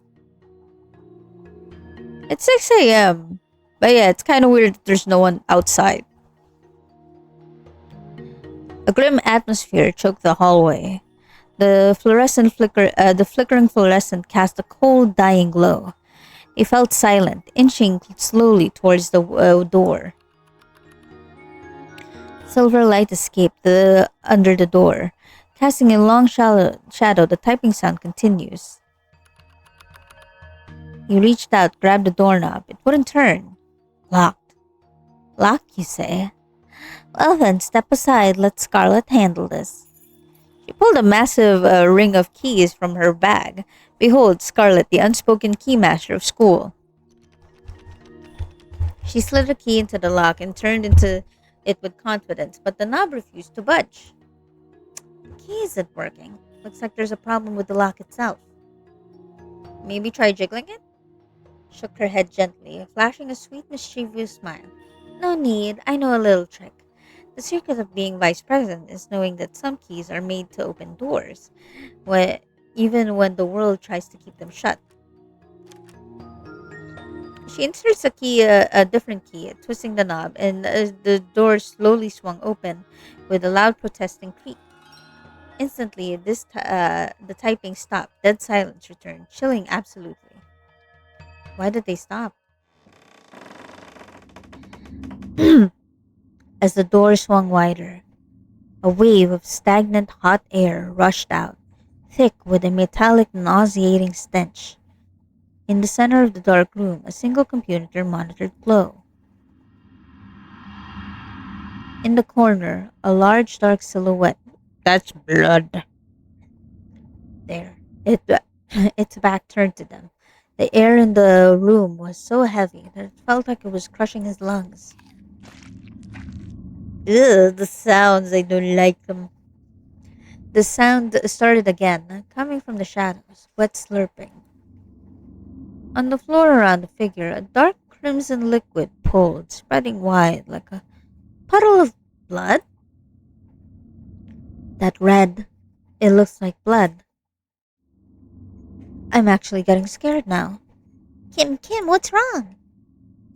It's 6 a.m. But yeah, it's kind of weird that there's no one outside. A grim atmosphere choked the hallway. The flickering fluorescent cast a cold, dying glow. He felt silent, inching slowly towards the door. Silver light escaped under the door, casting a long shadow. The typing sound continues. He reached out, grabbed the doorknob. It wouldn't turn. Locked. Locked, you say? Well then, step aside. Let Scarlet handle this. She pulled a massive ring of keys from her bag. Behold, Scarlet, the unspoken keymaster of school. She slid a key into the lock and turned into it with confidence, but the knob refused to budge. The key isn't working. Looks like there's a problem with the lock itself. Maybe try jiggling it? Shook her head gently, flashing a sweet, mischievous smile. No need, I know a little trick. The secret of being vice president is knowing that some keys are made to open doors, even when the world tries to keep them shut. She inserts a different key, twisting the knob, and the door slowly swung open with a loud protesting creak. Instantly, the typing stopped. Dead silence returned, chilling absolutely. Why did they stop? As the door swung wider, a wave of stagnant hot air rushed out, thick with a metallic, nauseating stench. In the center of the dark room, a single computer monitor glowed. In the corner, a large dark silhouette. That's blood. There. Its back turned to them. The air in the room was so heavy that it felt like it was crushing his lungs. Ugh, the sounds, I don't like them. The sound started again, coming from the shadows, wet slurping. On the floor around the figure, a dark crimson liquid pooled, spreading wide like a puddle of blood. That red, it looks like blood. I'm actually getting scared now. Kim, what's wrong?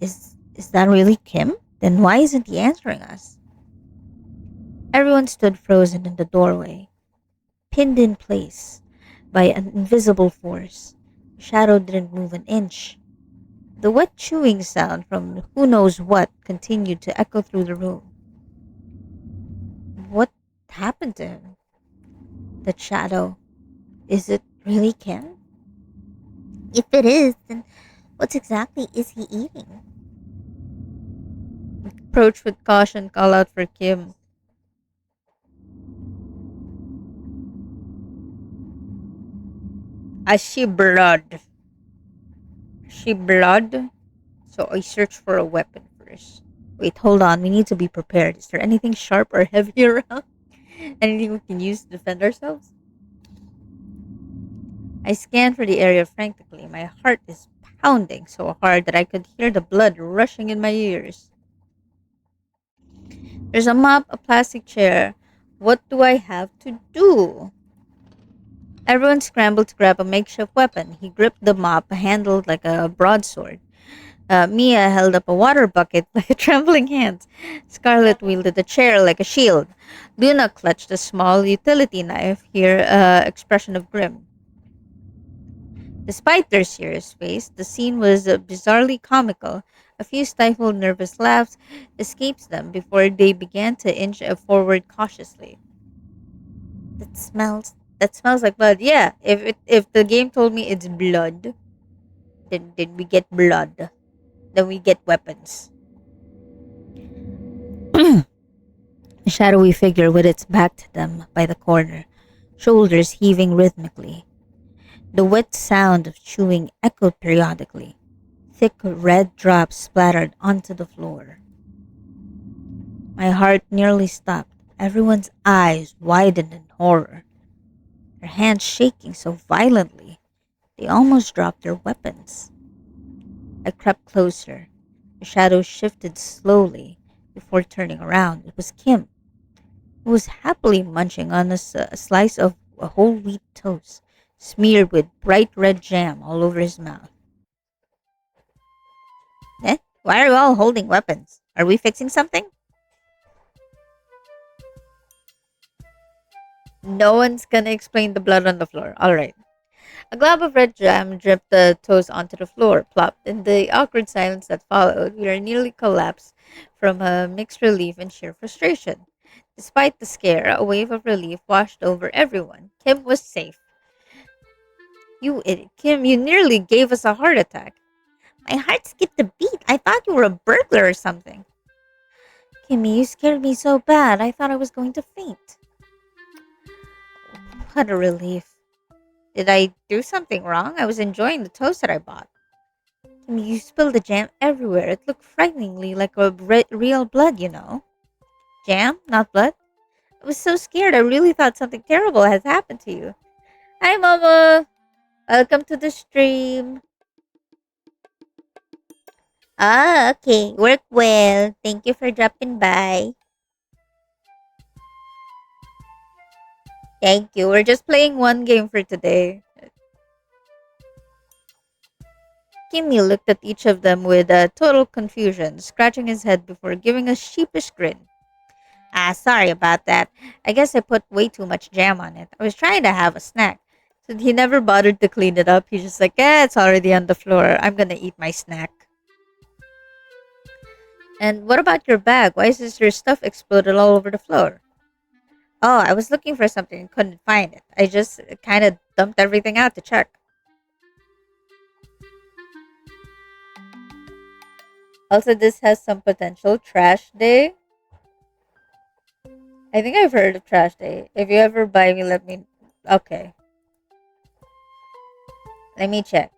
Is that really Kim? Then why isn't he answering us? Everyone stood frozen in the doorway, pinned in place by an invisible force. The shadow didn't move an inch. The wet chewing sound from who knows what continued to echo through the room. What happened to him? That shadow. Is it really Kim? If it is, then what exactly is he eating? Approach with caution, call out for Kim. I see blood. See blood? So I search for a weapon first. Wait, hold on. We need to be prepared. Is there anything sharp or heavy around? Anything we can use to defend ourselves? I scan for the area frantically. My heart is pounding so hard that I could hear the blood rushing in my ears. There's a mop, a plastic chair. What do I have to do? Everyone scrambled to grab a makeshift weapon. He gripped the mop, handled like a broadsword. Mia held up a water bucket like a trembling hand. Scarlet wielded a chair like a shield. Luna clutched a small utility knife, here expression of grim. Despite their serious face, the scene was bizarrely comical. A few stifled nervous laughs escaped them before they began to inch forward cautiously. That smells like blood. Yeah, if the game told me it's blood, then we get blood. Then we get weapons. A shadowy figure with its back to them by the corner, shoulders heaving rhythmically. The wet sound of chewing echoed periodically. Thick red drops splattered onto the floor. My heart nearly stopped. Everyone's eyes widened in horror. Their hands shaking so violently, they almost dropped their weapons. I crept closer. The shadow shifted slowly before turning around. It was Kim, who was happily munching on a slice of a whole wheat toast, smeared with bright red jam all over his mouth. Eh? Why are you all holding weapons? Are we fixing something? No one's gonna explain the blood on the floor. Alright. A glob of red jam dripped the toast onto the floor, plopped. In the awkward silence that followed, we nearly collapsed from mixed relief and sheer frustration. Despite the scare, a wave of relief washed over everyone. Kim was safe. You idiot, Kim, you nearly gave us a heart attack. My heart skipped a beat. I thought you were a burglar or something. Kimmy, you scared me so bad, I thought I was going to faint. What a relief. Did I do something wrong? I was enjoying the toast that I bought. Kimmy, you spilled the jam everywhere. It looked frighteningly like real blood, you know. Jam, not blood? I was so scared. I really thought something terrible had happened to you. Hi, Mama. Welcome to the stream. Ah, okay. Work well. Thank you for dropping by. Thank you. We're just playing one game for today. Kimmy looked at each of them with total confusion, scratching his head before giving a sheepish grin. Ah, sorry about that. I guess I put way too much jam on it. I was trying to have a snack. So he never bothered to clean it up. He's just like, it's already on the floor. I'm gonna eat my snack. And what about your bag? Why is your stuff exploded all over the floor? Oh, I was looking for something and couldn't find it. I just kind of dumped everything out to check. Also, this has some potential. Trash day. I think I've heard of trash day. If you ever buy me, let me. Okay. Let me check.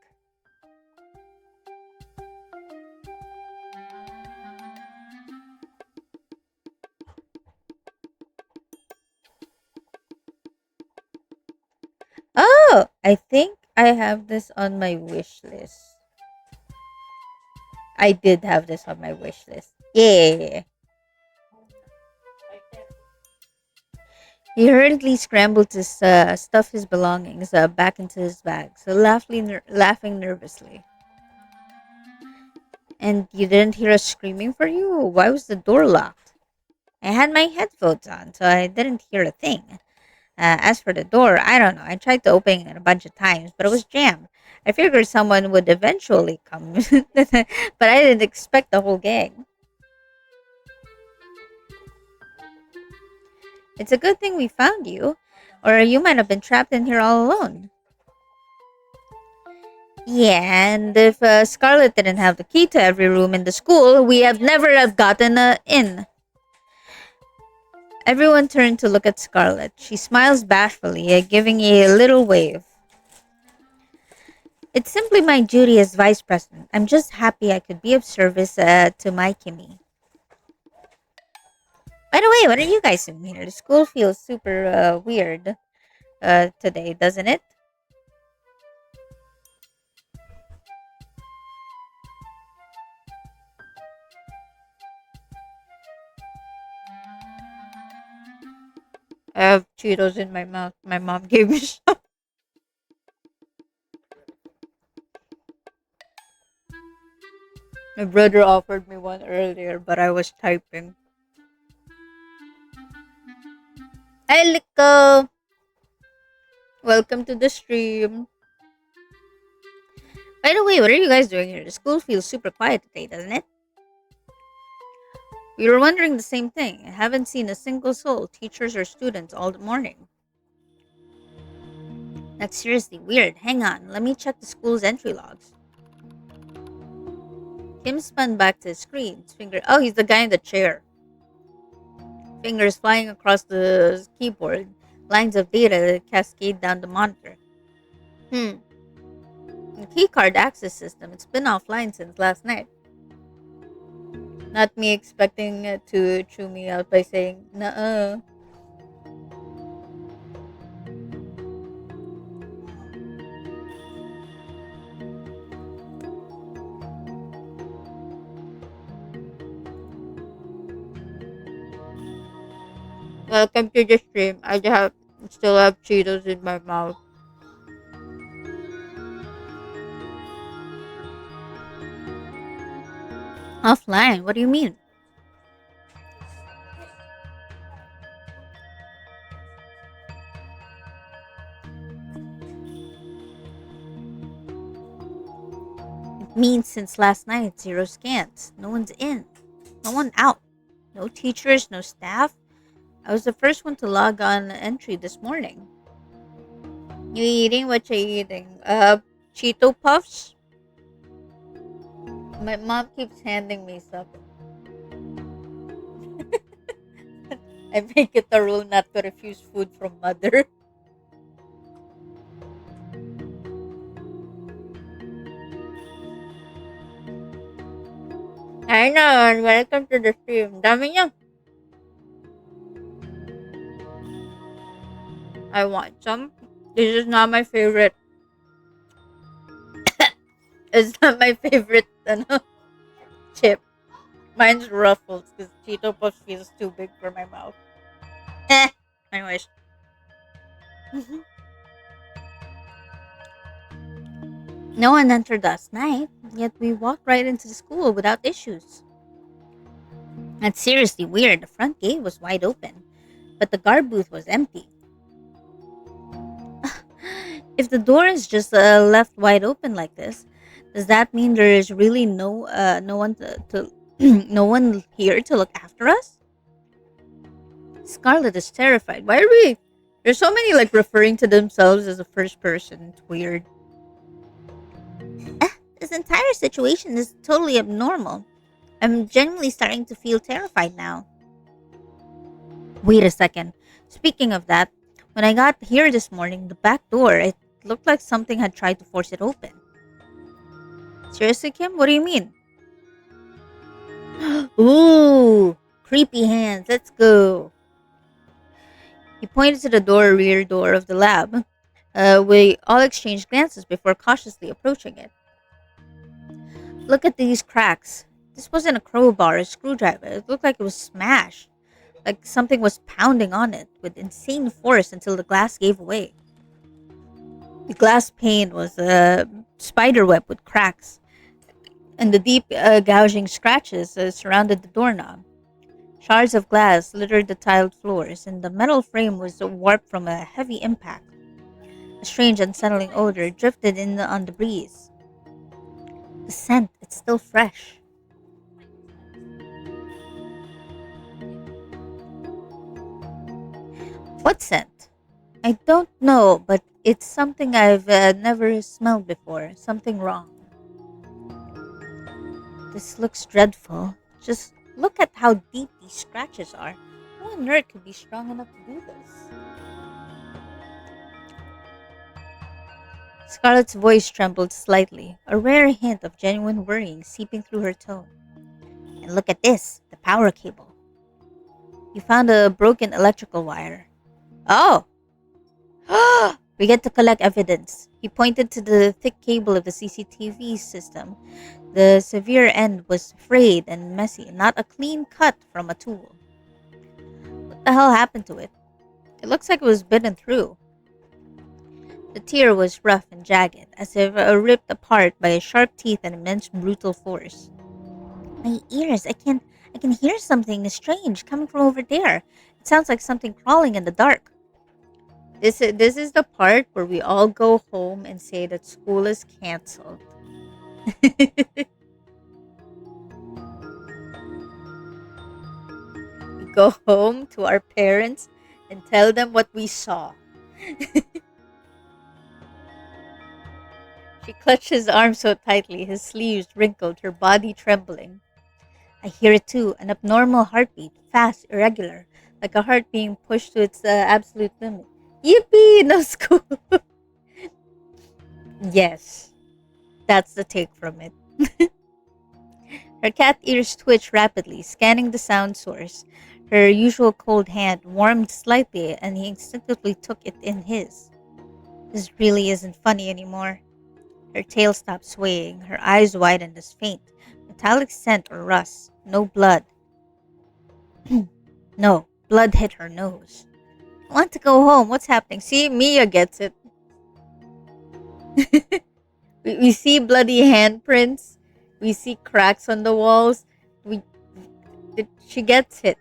Oh, I think I have this on my wish list. I did have this on my wish list. Yeah. He hurriedly scrambled to stuff his belongings back into his bag, so laughing nervously. And you didn't hear us screaming for you? Why was the door locked? I had my headphones on, so I didn't hear a thing. As for the door, I don't know. I tried to open it a bunch of times, but it was jammed. I figured someone would eventually come, but I didn't expect the whole gang. It's a good thing we found you, or you might have been trapped in here all alone. Yeah, and if Scarlet didn't have the key to every room in the school, we have never have gotten in. Everyone turned to look at Scarlet. She smiles bashfully, giving a little wave. It's simply my duty as vice president. I'm just happy I could be of service to my Kimmy. By the way, what are you guys doing here? The school feels super weird today, doesn't it? I have Cheetos in my mouth. My mom gave me some. My brother offered me one earlier, but I was typing. Hi, Liko! Welcome to the stream. By the way, what are you guys doing here? The school feels super quiet today, doesn't it? We were wondering the same thing. I haven't seen a single soul, teachers or students, all the morning. That's seriously weird. Hang on, let me check the school's entry logs. Kim spun back to his screen. His finger. Oh, he's the guy in the chair. Fingers flying across the keyboard. Lines of data that cascade down the monitor. The keycard access system. It's been offline since last night. Not me expecting to chew me out by saying, nuh-uh. Welcome to the stream. Still have Cheetos in my mouth. Offline? What do you mean? It means since last night, zero scans. No one's in. No one out. No teachers, no staff. I was the first one to log on entry this morning. You eating? What you eating? Cheeto Puffs? My mom keeps handing me stuff. I make it a rule not to refuse food from mother. Hi naman, welcome to the stream. Dami niyo. I want some. This is not my favorite. It's not my favorite chip. Mine's Ruffles because Cheeto Puffs feels too big for my mouth. Anyways. No one entered last night, yet we walked right into the school without issues. That's seriously weird. The front gate was wide open, but the guard booth was empty. If the door is just left wide open like this, does that mean there is really no one to no one here to look after us? Scarlet is terrified. Why are we? There's so many like referring to themselves as a first person. It's weird. This entire situation is totally abnormal. I'm genuinely starting to feel terrified now. Wait a second. Speaking of that, when I got here this morning, the back door, it looked like something had tried to force it open. Seriously, Kim? What do you mean? Ooh, creepy hands. Let's go. He pointed to the rear door of the lab. We all exchanged glances before cautiously approaching it. Look at these cracks. This wasn't a crowbar or a screwdriver. It looked like it was smashed. Like something was pounding on it with insane force until the glass gave way. The glass pane was a spider web with cracks, and the deep gouging scratches surrounded the doorknob. Shards of glass littered the tiled floors, and the metal frame was warped from a heavy impact. A strange, unsettling odor drifted in on the breeze. The scent, it's still fresh. What scent? I don't know, but it's something I've never smelled before. Something wrong. This looks dreadful. Just look at how deep these scratches are. No nerd could be strong enough to do this. Scarlett's voice trembled slightly, a rare hint of genuine worrying seeping through her tone. And look at this, the power cable. You found a broken electrical wire. Oh! We get to collect evidence. He pointed to the thick cable of the CCTV system. The severe end was frayed and messy, not a clean cut from a tool. What the hell happened to it? It looks like it was bitten through. The tear was rough and jagged, as if ripped apart by sharp teeth and immense brutal force. My ears, I can hear something strange coming from over there. It sounds like something crawling in the dark. This is the part where we all go home and say that school is canceled. We go home to our parents and tell them what we saw. She clutched his arm so tightly, his sleeves wrinkled, her body trembling. I hear it too, an abnormal heartbeat, fast, irregular, like a heart being pushed to its absolute limit. Yippee! No school! Yes, that's the take from it. Her cat ears twitched rapidly, scanning the sound source. Her usual cold hand warmed slightly, and he instinctively took it in his. This really isn't funny anymore. Her tail stopped swaying, her eyes widened as faint, metallic scent or rust. No blood. No, Blood hit her nose. I want to go home. What's happening? See, Mia gets it. We see bloody handprints. We see cracks on the walls. We she gets it.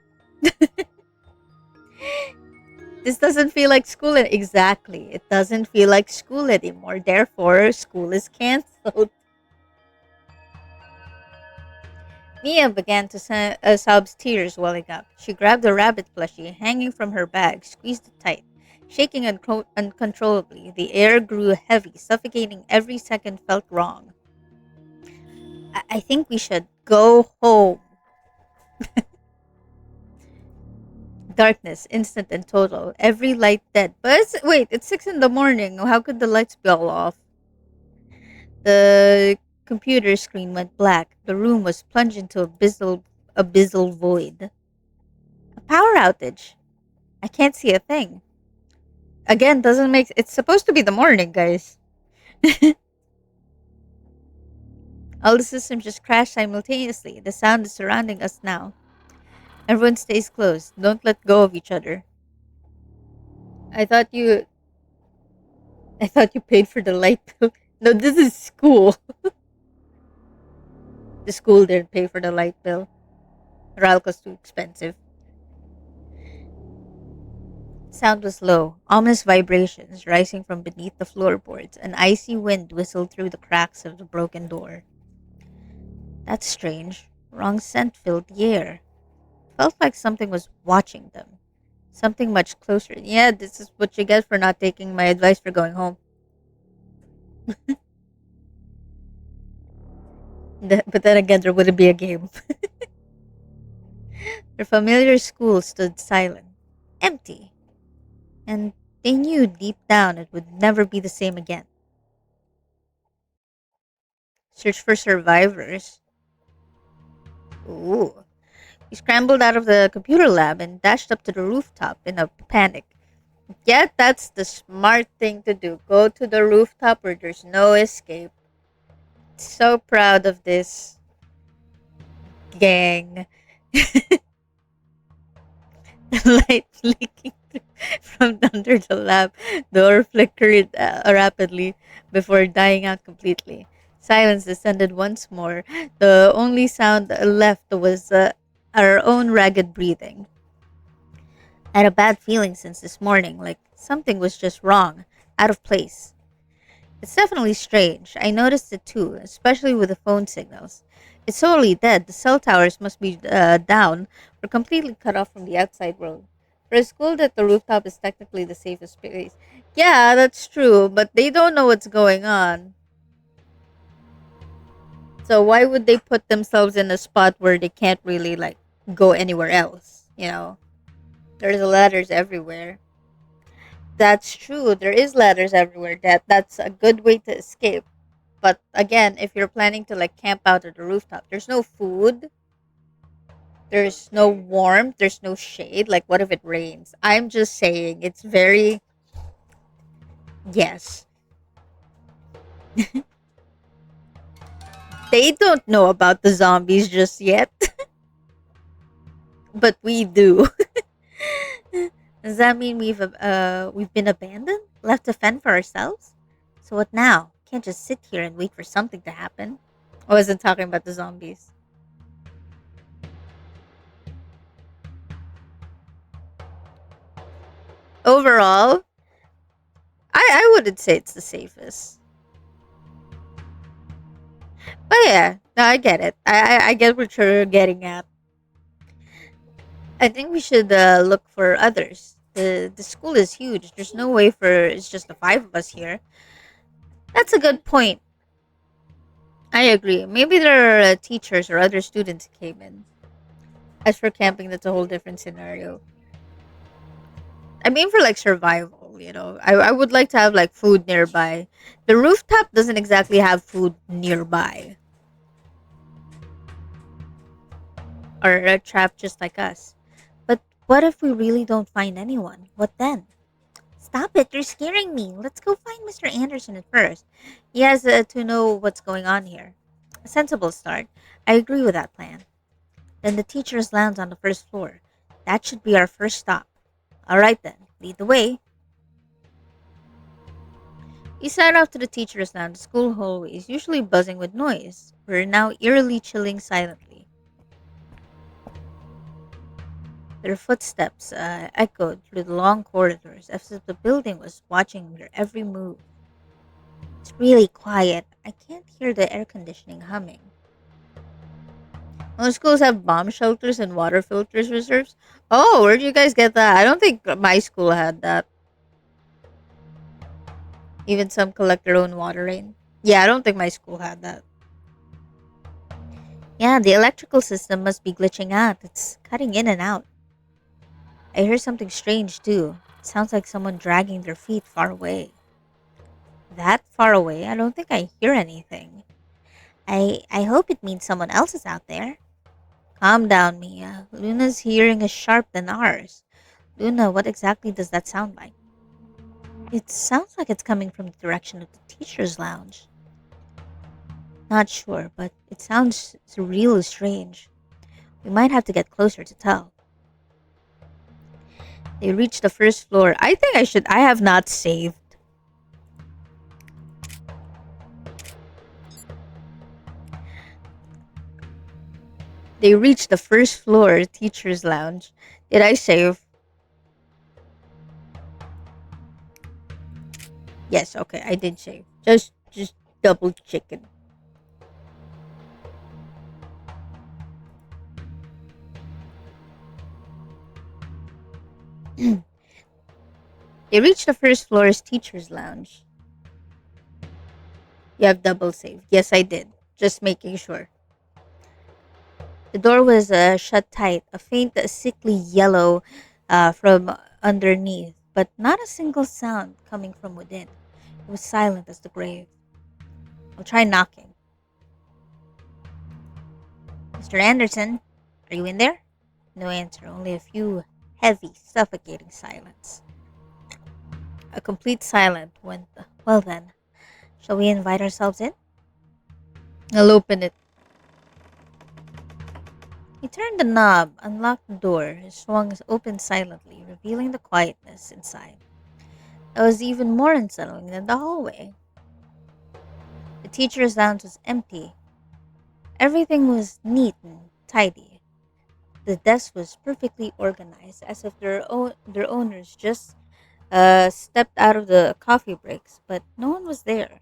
This doesn't feel like school. Exactly. It doesn't feel like school anymore. Therefore, school is canceled. Mia began to sob, tears welling up. She grabbed a rabbit plushie hanging from her bag, squeezed it tight. Shaking uncontrollably, the air grew heavy, suffocating. Every second felt wrong. I think we should go home. Darkness, instant and total. Every light dead. But wait, it's 6 in the morning. How could the lights be all off? The computer screen went black. The room was plunged into abyssal void. A power outage. I can't see a thing. Again, doesn't make. It's supposed to be the morning, guys. All the systems just crashed simultaneously. The sound is surrounding us now. Everyone stays close. Don't let go of each other. I thought you. I thought you paid for the light bill. No, this is school. The school didn't pay for the light bill. Ralco's too expensive. Sound was low, ominous vibrations rising from beneath the floorboards. An icy wind whistled through the cracks of the broken door. That's strange. Wrong scent filled the air. Felt like something was watching them. Something much closer. Yeah, this is what you get for not taking my advice for going home. But then again, there wouldn't be a game. Their familiar school stood silent, empty, and they knew deep down it would never be the same again. Search for survivors. Ooh. He scrambled out of the computer lab and dashed up to the rooftop in a panic. Yeah, that's the smart thing to do. Go to the rooftop where there's no escape. So proud of this gang. The light leaking from under the lab door flickered rapidly before dying out completely. Silence descended once more. The only sound left was our own ragged breathing. I had a bad feeling since this morning, like something was just wrong, out of place. It's definitely strange. I noticed it too, especially with the phone signals. It's totally dead. The cell towers must be down or completely cut off from the outside world. For a school that the rooftop is technically the safest place. Yeah, that's true, but they don't know what's going on. So why would they put themselves in a spot where they can't really like go anywhere else? There's ladders everywhere. That's true. There is ladders everywhere. That's a good way to escape. But again, if you're planning to like camp out at the rooftop, there's no food, there's no warmth, there's no shade. Like what if it rains? I'm just saying it's very yes. They don't know about the zombies just yet, but we do. Does that mean we've been abandoned, left to fend for ourselves? So what now? Can't just sit here and wait for something to happen. I wasn't talking about the zombies. Overall, I wouldn't say it's the safest. But yeah, no, I get it. I get what you're getting at. I think we should look for others. The school is huge. There's no way for it's just the five of us here. That's a good point. I agree. Maybe there are teachers or other students who came in. As for camping, that's a whole different scenario. I mean, for like survival, I would like to have like food nearby. The rooftop doesn't exactly have food nearby. Or trapped just like us. But what if we really don't find anyone? What then? Stop it, you're scaring me. Let's go find Mr. Anderson at first. He has to know what's going on here. A sensible start. I agree with that plan. Then the teacher's lounge on the first floor. That should be our first stop. All right then, lead the way. We set off to the teacher's lounge. The school hallway is usually buzzing with noise. We're now eerily chilling silently. Their footsteps echoed through the long corridors as if the building was watching their every move. It's really quiet. I can't hear the air conditioning humming. Most schools have bomb shelters and water filters reserves. Oh, where do you guys get that? I don't think my school had that. Even some collect their own water rain. Yeah, I don't think my school had that. Yeah, the electrical system must be glitching out. It's cutting in and out. I hear something strange too. It sounds like someone dragging their feet far away. That far away? I don't think I hear anything. I hope it means someone else is out there. Calm down, Mia. Luna's hearing is sharp than ours. Luna, what exactly does that sound like? It sounds like it's coming from the direction of the teacher's lounge. Not sure, but it sounds really strange. We might have to get closer to tell. They reached the first floor. I think I have not saved. They reached the first floor, teacher's lounge. Did I save? Yes, okay, I did save. Just double chicken. They reached the first floor's teacher's lounge. You have double saved. Yes, I did. Just making sure. The door was shut tight, a faint, sickly yellow from underneath, but not a single sound coming from within. It was silent as the grave. I'll try knocking. Mr. Anderson, are you in there? No answer, only a few heavy, suffocating silence. A complete silence went. Well then, Shall we invite ourselves in? I'll open it. He turned the knob, unlocked the door, it swung open silently, revealing the quietness inside. It was even more unsettling than the hallway. The teacher's lounge was empty. Everything was neat and tidy. The desk was perfectly organized, as if their owners just stepped out of the coffee breaks, but no one was there.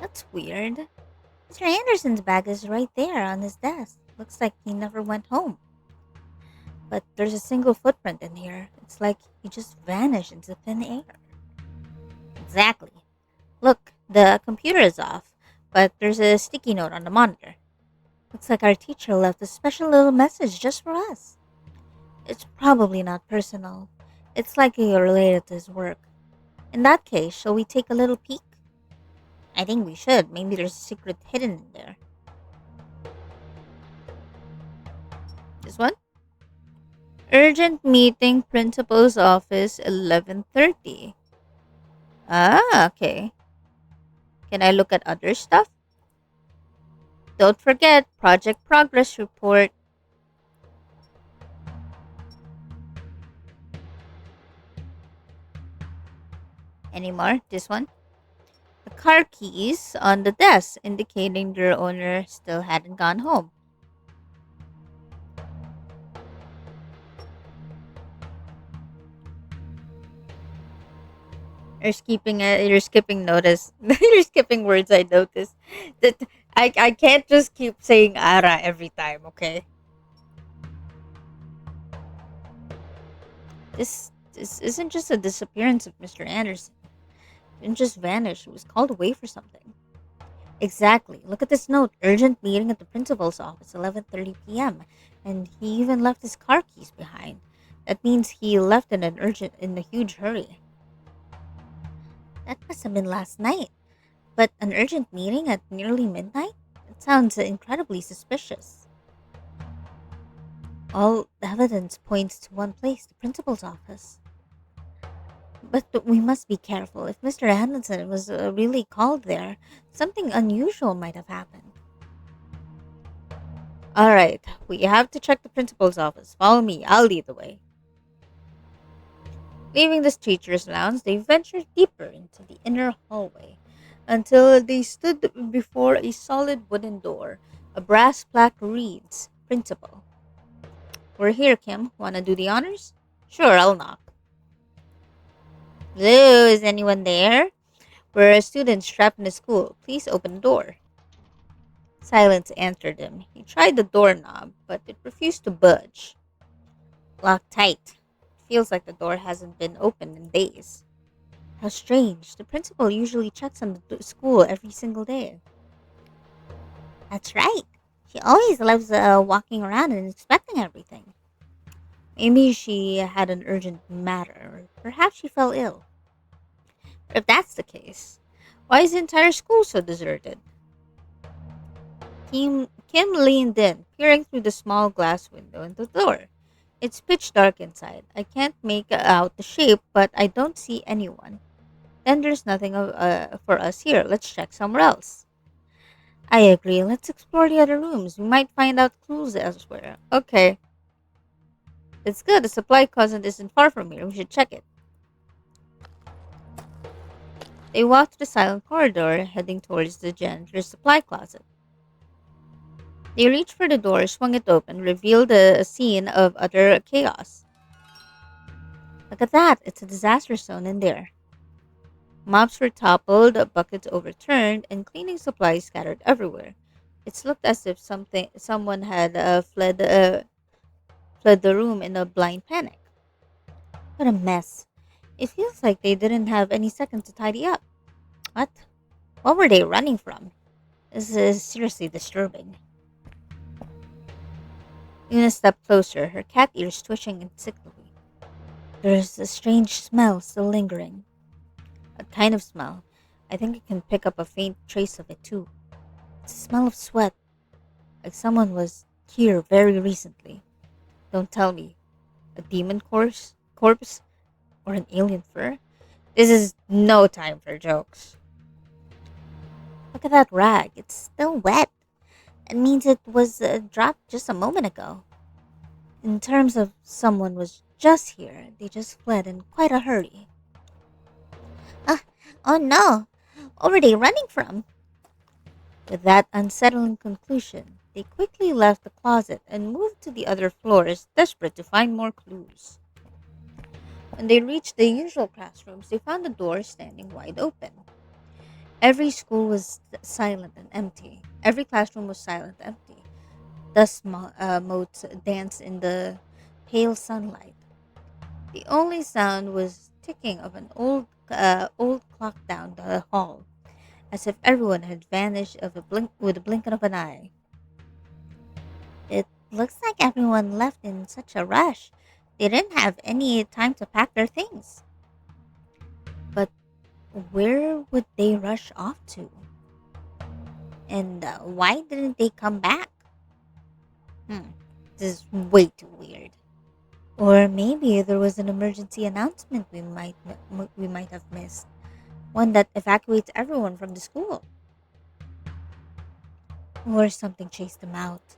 That's weird. Mr. Anderson's bag is right there on his desk. Looks like he never went home. But there's a single footprint in here. It's like he just vanished into thin air. Exactly. Look, the computer is off, but there's a sticky note on the monitor. Looks like our teacher left a special little message just for us. It's probably not personal. It's likely related to his work. In that case, shall we take a little peek? I think we should. Maybe there's a secret hidden in there. This one? Urgent meeting, principal's office, 11:30. Ah, okay. Can I look at other stuff? Don't forget, project progress report. Any more? This one? The car keys on the desk, indicating their owner still hadn't gone home. You're skipping notice. You're skipping words. I noticed that I can't just keep saying "ara" every time. Okay. This isn't just a disappearance of Mr. Anderson. He didn't just vanish. He was called away for something. Exactly. Look at this note. Urgent meeting at the principal's office, 11:30 p.m. And he even left his car keys behind. That means he left in a huge hurry. That must have been last night. But an urgent meeting at nearly midnight? That sounds incredibly suspicious. All evidence points to one place, the principal's office. But we must be careful. If Mr. Anderson was really called there, something unusual might have happened. All right, we have to check the principal's office. Follow me, I'll lead the way. Leaving the teacher's lounge, they ventured deeper into the inner hallway until they stood before a solid wooden door. A brass plaque reads, Principal. We're here, Kim. Wanna do the honors? Sure, I'll knock. Hello, is anyone there? We're a student trapped in the school. Please open the door. Silence answered him. He tried the doorknob, but it refused to budge. Locked tight. Feels like the door hasn't been opened in days. How strange. The principal usually checks on the school every single day. That's right. She always loves walking around and inspecting everything. Maybe she had an urgent matter, or perhaps she fell ill. But if that's the case, why is the entire school so deserted? Kim leaned in, peering through the small glass window in the door. It's pitch dark inside. I can't make out the shape, but I don't see anyone. Then there's nothing for us here. Let's check somewhere else. I agree. Let's explore the other rooms. We might find out clues elsewhere. Okay. It's good. The supply closet isn't far from here. We should check it. They walked through the silent corridor, heading towards the janitor's supply closet. They reached for the door, swung it open, revealed a scene of utter chaos. Look at that. It's a disaster zone in there. Mops were toppled, buckets overturned, and cleaning supplies scattered everywhere. It looked as if someone had fled the room in a blind panic. What a mess. It feels like they didn't have any seconds to tidy up. What? What were they running from? This is seriously disturbing. Luna stepped closer, her cat ears twitching instinctively. There's a strange smell still lingering. A kind of smell. I think I can pick up a faint trace of it too. It's a smell of sweat, like someone was here very recently. Don't tell me. A corpse? Or an alien fur? This is no time for jokes. Look at that rag. It's still wet. It means it was dropped just a moment ago. In terms of someone was just here, they just fled in quite a hurry. Oh no. What were they running from? With that unsettling conclusion, they quickly left the closet and moved to the other floors, desperate to find more clues. When they reached the usual classrooms, they found the door standing wide open. Every school was silent and empty. Every classroom was silent and empty. Dust motes danced in the pale sunlight. The only sound was ticking of an old clock down the hall, as if everyone had vanished with a blink of an eye. It looks like everyone left in such a rush. They didn't have any time to pack their things. But where would they rush off to? And why didn't they come back? This is way too weird. Or maybe there was an emergency announcement we might have missed, one that evacuates everyone from the school. Or something chased them out.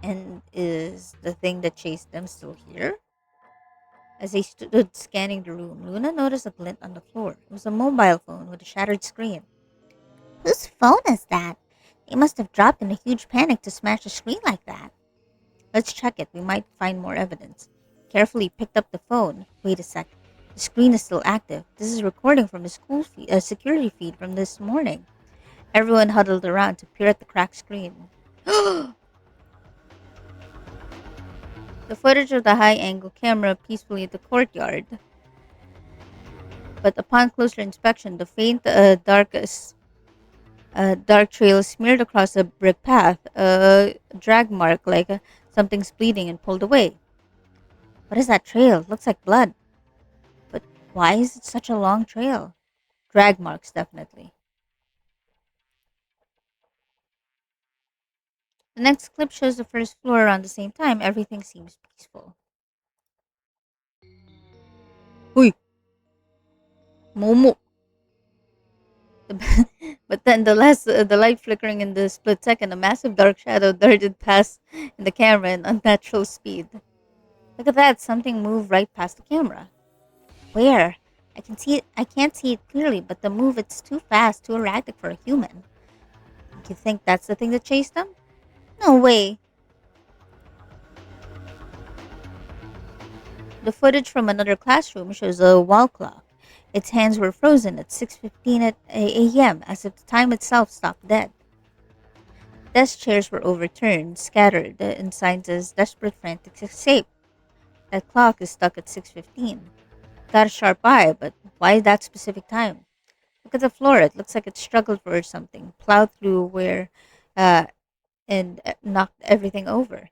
And is the thing that chased them still here? As they stood scanning the room, Luna noticed a glint on the floor. It was a mobile phone with a shattered screen. Whose phone is that? They must have dropped in a huge panic to smash the screen like that. Let's check it. We might find more evidence. Carefully picked up the phone. Wait a sec. The screen is still active. This is recording from the security feed from this morning. Everyone huddled around to peer at the cracked screen. The footage of the high-angle camera peacefully at the courtyard. But upon closer inspection, the faint, dark trail smeared across a brick path, a drag mark like something's bleeding and pulled away. What is that trail? Looks like blood. But why is it such a long trail? Drag marks, definitely. The next clip shows the first floor around the same time. Everything seems peaceful. Uy, Momo. But then the light flickering in the split second, a massive dark shadow darted past in the camera in unnatural speed. Look at that! Something moved right past the camera. Where? I can see it. I can't see it clearly, but the move it's too fast, too erratic for a human. You think that's the thing that chased them? No way. The footage from another classroom shows a wall clock. Its hands were frozen at 6:15 at a.m. as if time itself stopped dead. Desk chairs were overturned, scattered, and signs as desperate frantic escape. That clock is stuck at 6:15. Got a sharp eye, but why that specific time? Look at the floor. It looks like it struggled for something, plowed through uh, and knocked everything over.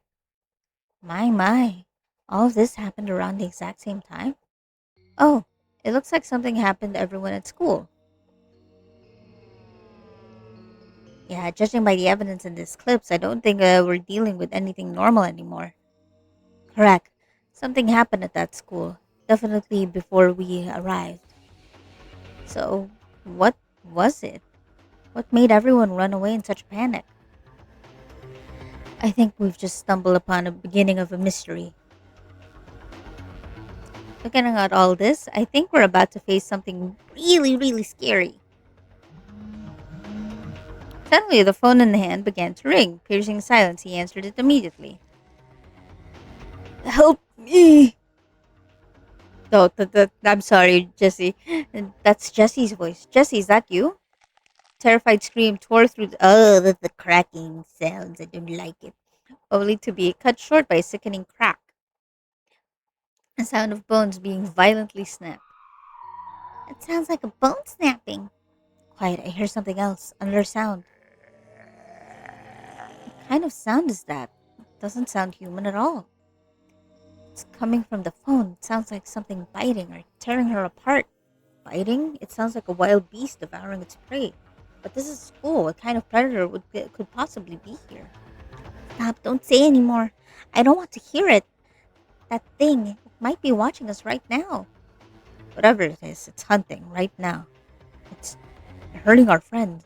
My. All of this happened around the exact same time? Oh, it looks like something happened to everyone at school. Yeah, judging by the evidence in these clips, I don't think we're dealing with anything normal anymore. Correct. Something happened at that school. Definitely before we arrived. So, what was it? What made everyone run away in such panic? I think we've just stumbled upon a beginning of a mystery. Looking at all this, I think we're about to face something really scary. Suddenly, the phone in the hand began to ring. Piercing silence, he answered it immediately. Help me! Oh, I'm sorry, Jesse. That's Jesse's voice. Jesse, is that you? Terrified scream tore through The cracking sounds. I don't like it. only to be cut short by a sickening crack. A sound of bones being violently snapped. It sounds like a bone snapping. Quiet, I hear something else. Another sound. What kind of sound is that? It doesn't sound human at all. It's coming from the phone. It sounds like something biting or tearing her apart. Biting? It sounds like a wild beast devouring its prey. But this is school. What kind of predator could possibly be here? Stop, don't say anymore. I don't want to hear it. That thing, it might be watching us right now. Whatever it is, it's hunting right now. It's hurting our friend.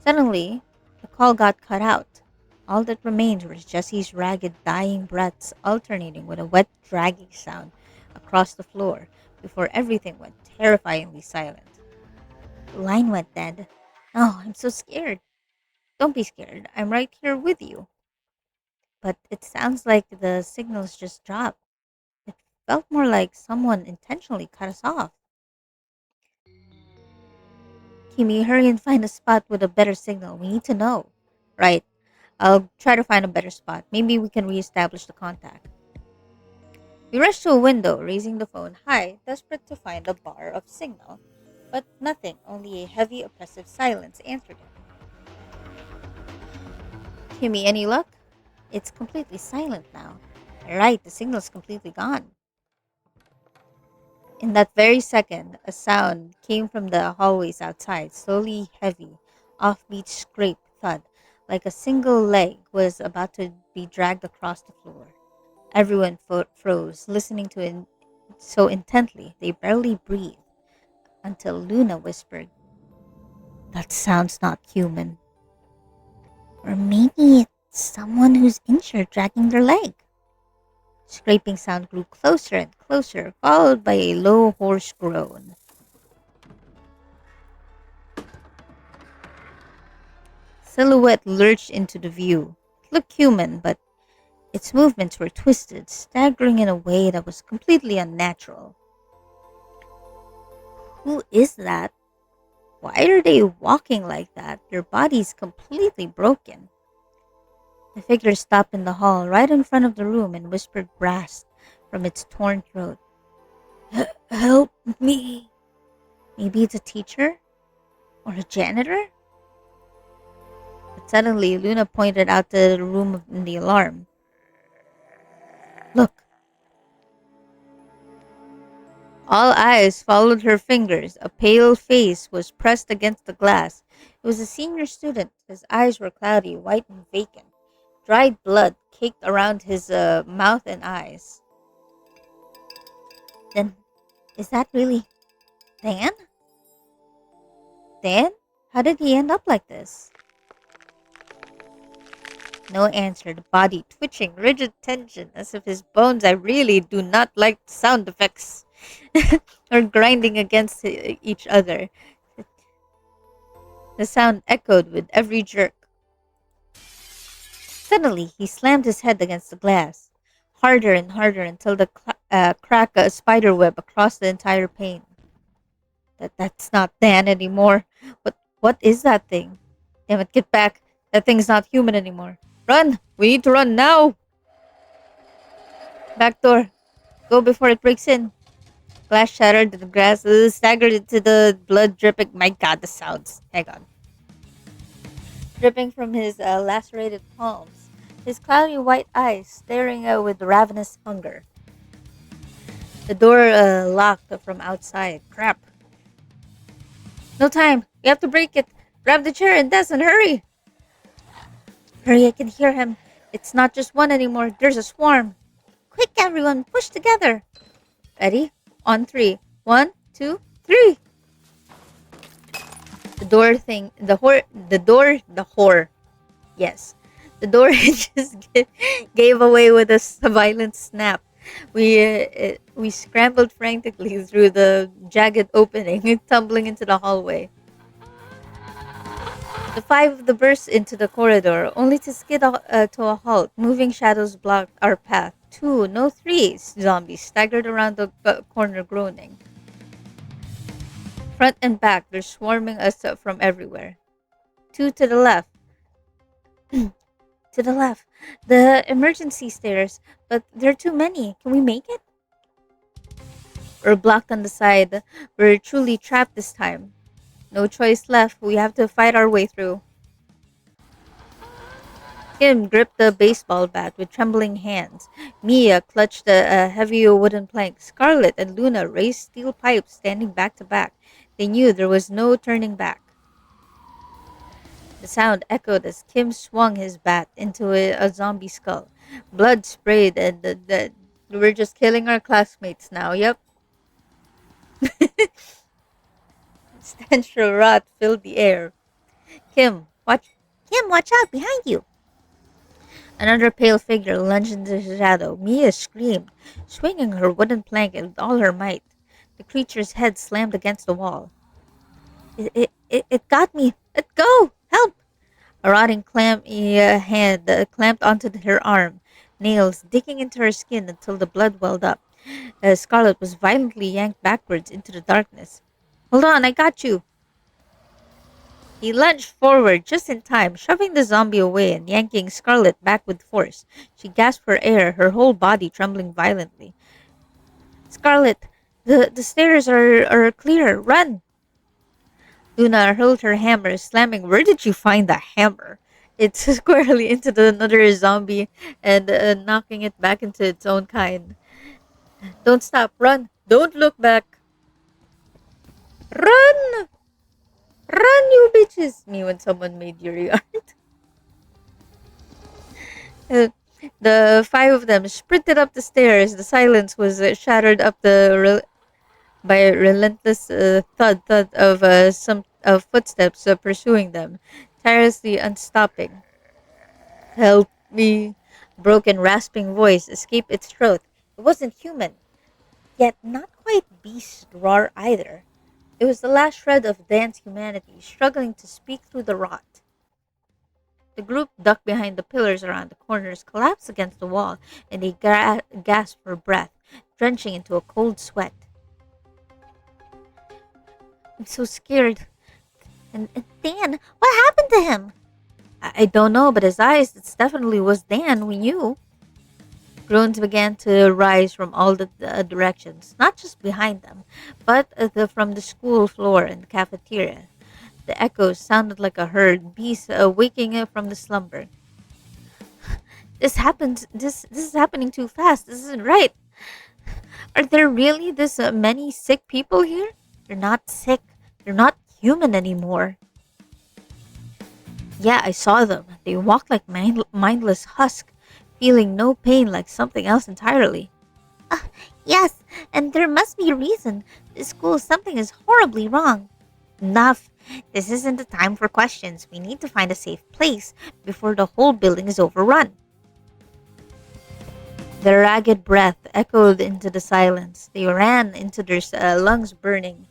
Suddenly, the call got cut out. All that remained was Jesse's ragged, dying breaths alternating with a wet, dragging sound across the floor before everything went terrifyingly silent. The line went dead. Oh, I'm so scared. Don't be scared. I'm right here with you. But it sounds like the signals just dropped. It felt more like someone intentionally cut us off. Kimi, hurry and find a spot with a better signal. We need to know. Right. I'll try to find a better spot. Maybe we can reestablish the contact. We rushed to a window, raising the phone high, desperate to find a bar of signal. But nothing, only a heavy, oppressive silence answered it. Kimi, any luck? It's completely silent now. Right, the signal's completely gone. In that very second, a sound came from the hallways outside, slowly heavy, offbeat scrape thud, like a single leg was about to be dragged across the floor. Everyone froze, listening to it so intently they barely breathed, until Luna whispered, "That sounds not human." Or maybe it's someone who's injured dragging their leg. Scraping sound grew closer and closer, followed by a low, hoarse groan. Silhouette lurched into the view. It looked human, but its movements were twisted, staggering in a way that was completely unnatural. Who is that? Why are they walking like that? Their bodies completely broken. The figure stopped in the hall right in front of the room and whispered brass from its torn throat. Help me. Maybe it's a teacher? Or a janitor? But suddenly, Luna pointed out to the room in the alarm. Look. All eyes followed her fingers. A pale face was pressed against the glass. It was a senior student. His eyes were cloudy, white, and vacant. Dried blood caked around his mouth and eyes. Then, is that really Dan? Dan? did he end up like this? No answer, the body twitching, rigid tension, as if his bones. I really do not like sound effects. Or grinding against each other. The sound echoed with every jerk. Suddenly, he slammed his head against the glass, harder and harder until the cracked a spider web across the entire pane. That's not Dan anymore. What is that thing? Damn it, get back. That thing's not human anymore. Run! We need to run now! Back door. Go before it breaks in. Glass shattered, the grass staggered into the blood dripping. My god, the sounds. Hang on. Dripping from his lacerated palms. His cloudy white eyes staring out with ravenous hunger. The door locked from outside. Crap. No time. We have to break it. Grab the chair and Desmond, hurry! Hurry, I can hear him. It's not just one anymore. There's a swarm. Quick, everyone. Push together. Ready? On three. 1, 2, 3. The door thing. The whore. Yes. The door just gave away with a violent snap. We scrambled frantically through the jagged opening, tumbling into the hallway. The five of them burst into the corridor, only to skid to a halt. Moving shadows blocked our path. 2, no 3 zombies staggered around the corner, groaning. Front and back, they're swarming us from everywhere. 2 to the left. To the left. The emergency stairs, but there are too many. Can we make it? We're blocked on the side. We're truly trapped this time. No choice left. We have to fight our way through. Kim gripped the baseball bat with trembling hands. Mia clutched a heavy wooden plank. Scarlet and Luna raised steel pipes, standing back to back. They knew there was no turning back. The sound echoed as Kim swung his bat into a zombie skull. Blood sprayed, and we're just killing our classmates now. Yep. Stench of rot filled the air. Kim, watch out behind you. Another pale figure lunged into the shadow. Mia screamed, swinging her wooden plank with all her might. The creature's head slammed against the wall. It got me. Let go! Help! A rotting hand clamped onto her arm, nails digging into her skin until the blood welled up. Scarlet was violently yanked backwards into the darkness. Hold on, I got you! He lunged forward just in time, shoving the zombie away and yanking Scarlet back with force. She gasped for air, her whole body trembling violently. Scarlet, the stairs are clear. Run! Luna hurled her hammer, slamming. Where did you find the hammer? It's squarely into another zombie and knocking it back into its own kind. Don't stop. Run. Don't look back. Run! Run, you bitches! Me when someone made Yuri art. The five of them sprinted up the stairs. The silence was shattered up by a relentless thud of some footsteps pursuing them, tirelessly unstopping. Help me! Broken, rasping voice escaped its throat. It wasn't human, yet not quite beast roar either. It was the last shred of Dan's humanity, struggling to speak through the rot. The group ducked behind the pillars around the corners, collapsed against the wall, and they gasped for breath, drenching into a cold sweat. I'm so scared. And Dan, what happened to him? I don't know, but his eyes, it definitely was Dan we knew. Groans began to rise from all the directions, not just behind them, but from the school floor and the cafeteria. The echoes sounded like a herd, beasts waking up from the slumber. This is happening too fast. This isn't right. Are there really this many sick people here? They're not sick. They're not human anymore. Yeah, I saw them. They walked like mindless husk, feeling no pain, like something else entirely. Yes, and there must be a reason. This school, something is horribly wrong. Enough. This isn't the time for questions. We need to find a safe place before the whole building is overrun. The ragged breath echoed into the silence. They ran into their lungs burned,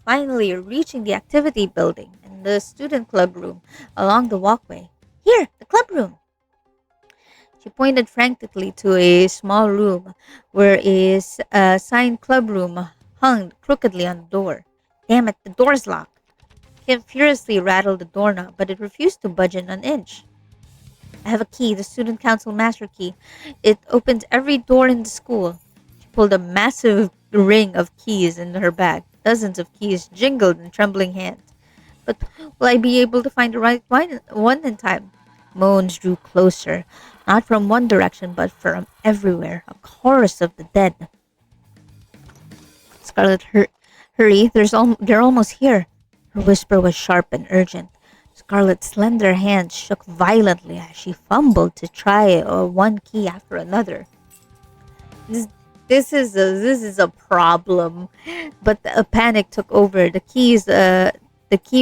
finally reaching the activity building and the student club room along the walkway. Here, the club room. She pointed frantically to a small room where a signed club room hung crookedly on the door. Damn it, the door's locked. Kim furiously rattled the doorknob, but it refused to budge an inch. I have a key, the student council master key. It opens every door in the school. She pulled a massive ring of keys in her bag. Dozens of keys jingled in trembling hands. But will I be able to find the right one in time? Moans drew closer, not from one direction, but from everywhere. A chorus of the dead. Scarlet, hurry! They're almost here. Her whisper was sharp and urgent. Scarlet's slender hands shook violently as she fumbled to try one key after another. This, this is a problem. But a panic took over. The key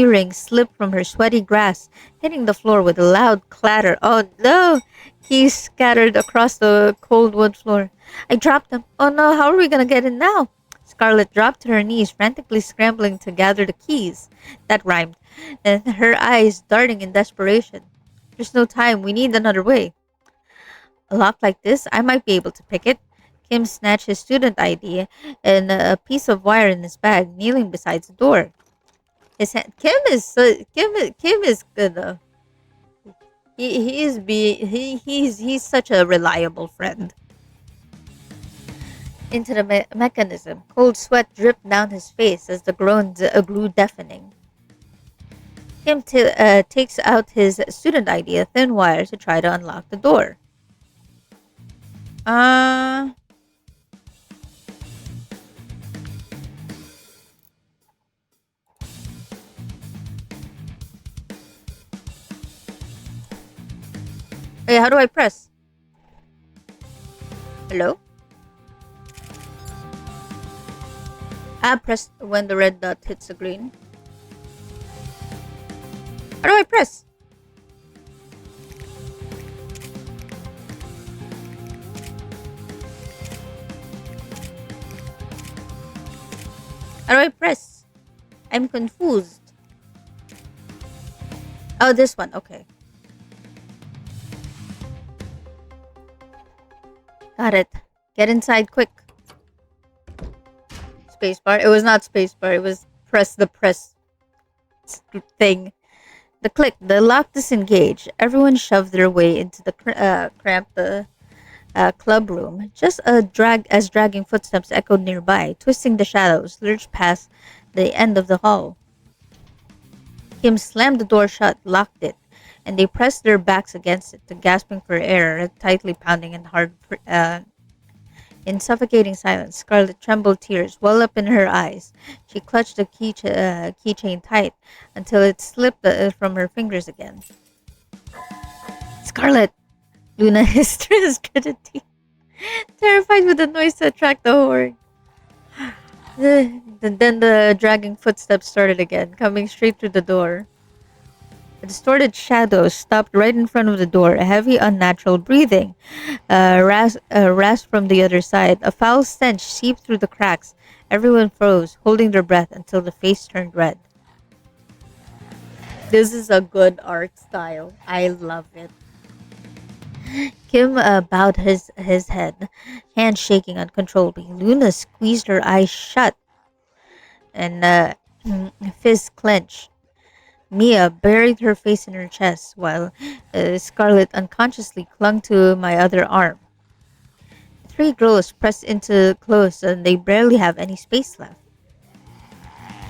ring slipped from her sweaty grasp, hitting the floor with a loud clatter. Oh no! Keys scattered across the cold wood floor. I dropped them. Oh no! How are we gonna get in now? Scarlet dropped to her knees, frantically scrambling to gather the keys. That rhymed, and her eyes darting in desperation. There's no time. We need another way. A lock like this, I might be able to pick it. Kim snatched his student ID and a piece of wire in his bag, kneeling beside the door. His hand, Kim is good. He's such a reliable friend. Into the mechanism, cold sweat dripped down his face as the groans grew deafening. Kim takes out his student ID, a thin wire, to try to unlock the door. Uh, Hey, how do I press? Hello? Press when the red dot hits the green. How do I press? How do I press? I'm confused. Oh, this one. Okay. Got it. Get inside quick. Spacebar. It was not spacebar. It was press thing. The click. The lock disengaged. Everyone shoved their way into the cramped club room. Just as dragging footsteps echoed nearby, twisting the shadows, lurched past the end of the hall. Kim slammed the door shut, locked it, and they pressed their backs against it, gasping for air, tightly pounding and in suffocating silence. Scarlet trembled, tears well up in her eyes. She clutched the keychain tight until it slipped from her fingers again. Scarlet! Luna hissed through his gritted teeth, terrified with the noise to attract the horde. Then the dragging footsteps started again, coming straight through the door. A distorted shadow stopped right in front of the door, a heavy, unnatural breathing rasped from the other side. A foul stench seeped through the cracks. Everyone froze, holding their breath until the face turned red. This is a good art style. I love it. Kim bowed his head, hands shaking uncontrollably. Luna squeezed her eyes shut and fists clenched. Mia buried her face in her chest while Scarlet unconsciously clung to my other arm. The three girls pressed into close and they barely have any space left.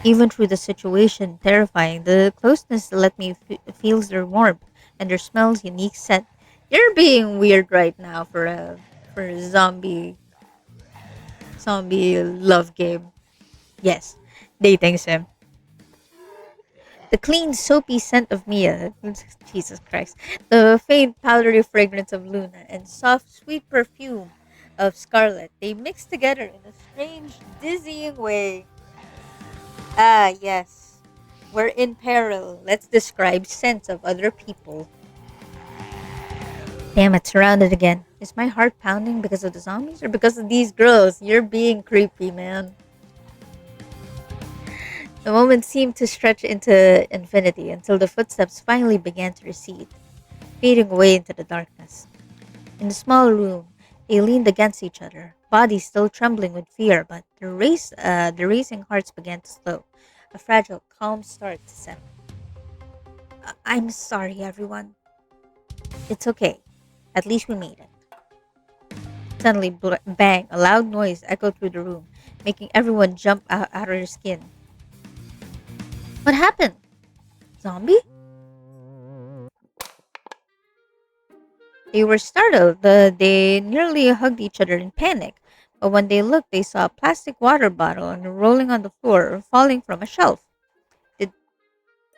Even through the situation terrifying, the closeness let me feel their warmth and their smells unique scent. You're being weird right now for a zombie love game. Yes, dating sim. The clean, soapy scent of Mia, Jesus Christ, the faint, powdery fragrance of Luna, and soft, sweet perfume of Scarlet, they mix together in a strange, dizzying way. Ah, yes. We're in peril. Let's describe sense of other people. Damn it, surrounded again. Is my heart pounding because of the zombies or because of these girls? You're being creepy, man. The moment seemed to stretch into infinity until the footsteps finally began to recede, fading away into the darkness. In the small room, they leaned against each other, bodies still trembling with fear, but the racing hearts began to slow. A fragile, calm start to settle. I'm sorry, everyone. It's okay. At least we made it. Suddenly, bang! A loud noise echoed through the room, making everyone jump out of their skin. What happened? Zombie? They were startled. They nearly hugged each other in panic. But when they looked, they saw a plastic water bottle and rolling on the floor, falling from a shelf. Did,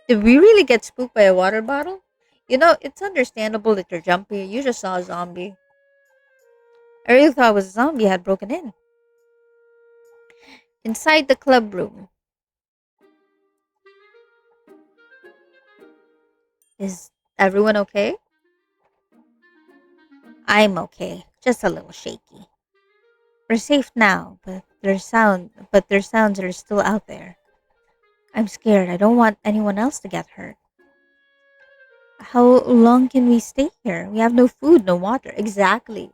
did we really get spooked by a water bottle? You know, it's understandable that you're jumpy. You just saw a zombie. I really thought it was a zombie had broken in. Inside the club room, is everyone okay? I'm okay, just a little shaky. We're safe now, but their sounds are still out there. I'm scared. I don't want anyone else to get hurt. How long can we stay here? We have no food, no water. Exactly.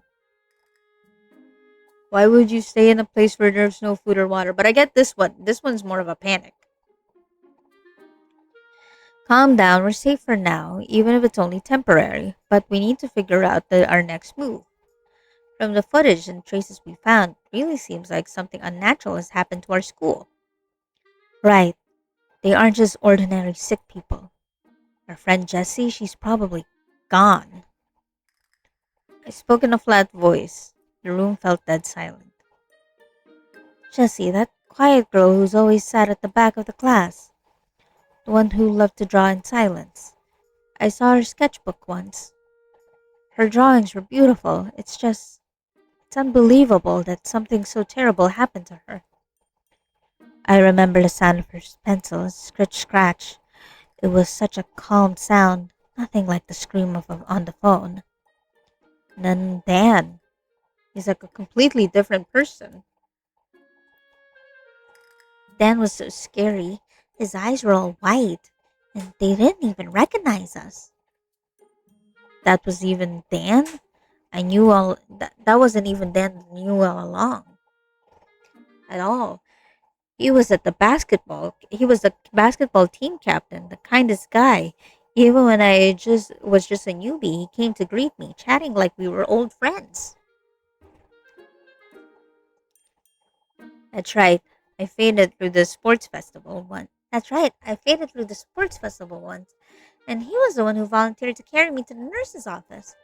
Why would you stay in a place where there's no food or water? But I get this one. This one's more of a panic. Calm down. We're safe for now, even if it's only temporary. But we need to figure out our next move. From the footage and traces we found, it really seems like something unnatural has happened to our school. Right. They aren't just ordinary sick people. Our friend Jessie, she's probably gone. I spoke in a flat voice. The room felt dead silent. Jessie, that quiet girl who's always sat at the back of the class. The one who loved to draw in silence. I saw her sketchbook once. Her drawings were beautiful. It's unbelievable that something so terrible happened to her. I remember the sound of her pencil, scratch, scratch. It was such a calm sound, nothing like the scream on the phone. And then Dan. He's like a completely different person. Dan was so scary. His eyes were all white, and they didn't even recognize us. That was even Dan? That wasn't even Dan I knew all along. At all. He was the basketball team captain, the kindest guy. Even when I just was just a newbie, he came to greet me, chatting like we were old friends. That's right. I faded through the sports festival once. That's right. I faded through the sports festival once, and he was the one who volunteered to carry me to the nurse's office.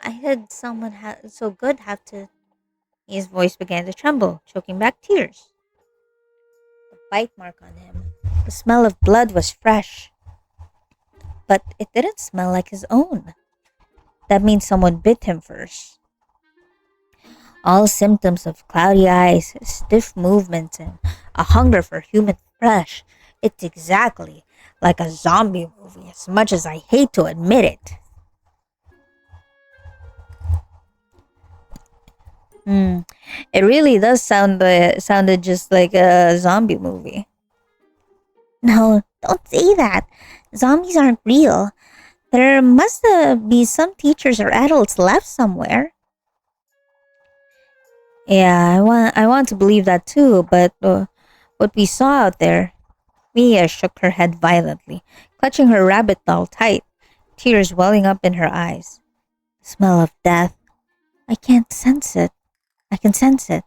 I had someone so good have to. His voice began to tremble, choking back tears. The bite mark on him. The smell of blood was fresh, but it didn't smell like his own. That means someone bit him first. All symptoms of cloudy eyes, stiff movements, and a hunger for human flesh. It's exactly like a zombie movie, as much as I hate to admit it. Hmm. It really does sounded just like a zombie movie. No, don't say that. Zombies aren't real. There must be some teachers or adults left somewhere. Yeah, I want to believe that too, but what we saw out there. Mia shook her head violently, clutching her rabbit doll tight, tears welling up in her eyes. The smell of death. I can't sense it. I can sense it.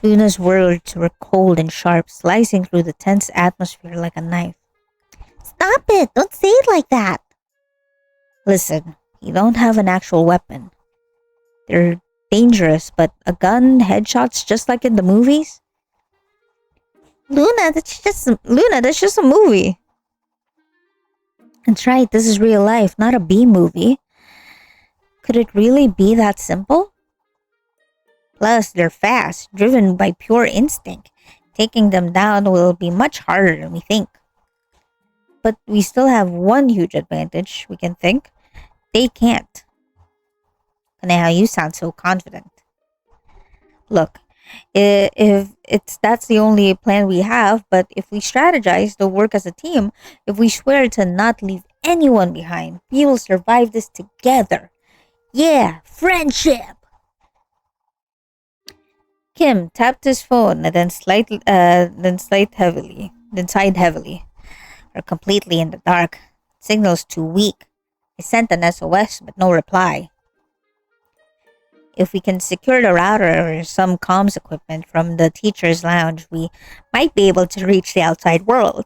Luna's words were cold and sharp, slicing through the tense atmosphere like a knife. Stop it! Don't say it like that! Listen, you don't have an actual weapon. They're dangerous, but a gun, headshots just like in the movies? Luna, that's just a movie. That's right, this is real life, not a B movie. Could it really be that simple? Plus, they're fast, driven by pure instinct. Taking them down will be much harder than we think. But we still have one huge advantage we can think. They can't. Now you sound so confident. Look, if it's that's the only plan we have, but if we strategize to work as a team, if we swear to not leave anyone behind, we will survive this together. Yeah, friendship. Kim tapped his phone and then sighed heavily. We're completely in the dark. Signal's too weak. I sent an SOS, but no reply. If we can secure the router or some comms equipment from the teacher's lounge, we might be able to reach the outside world.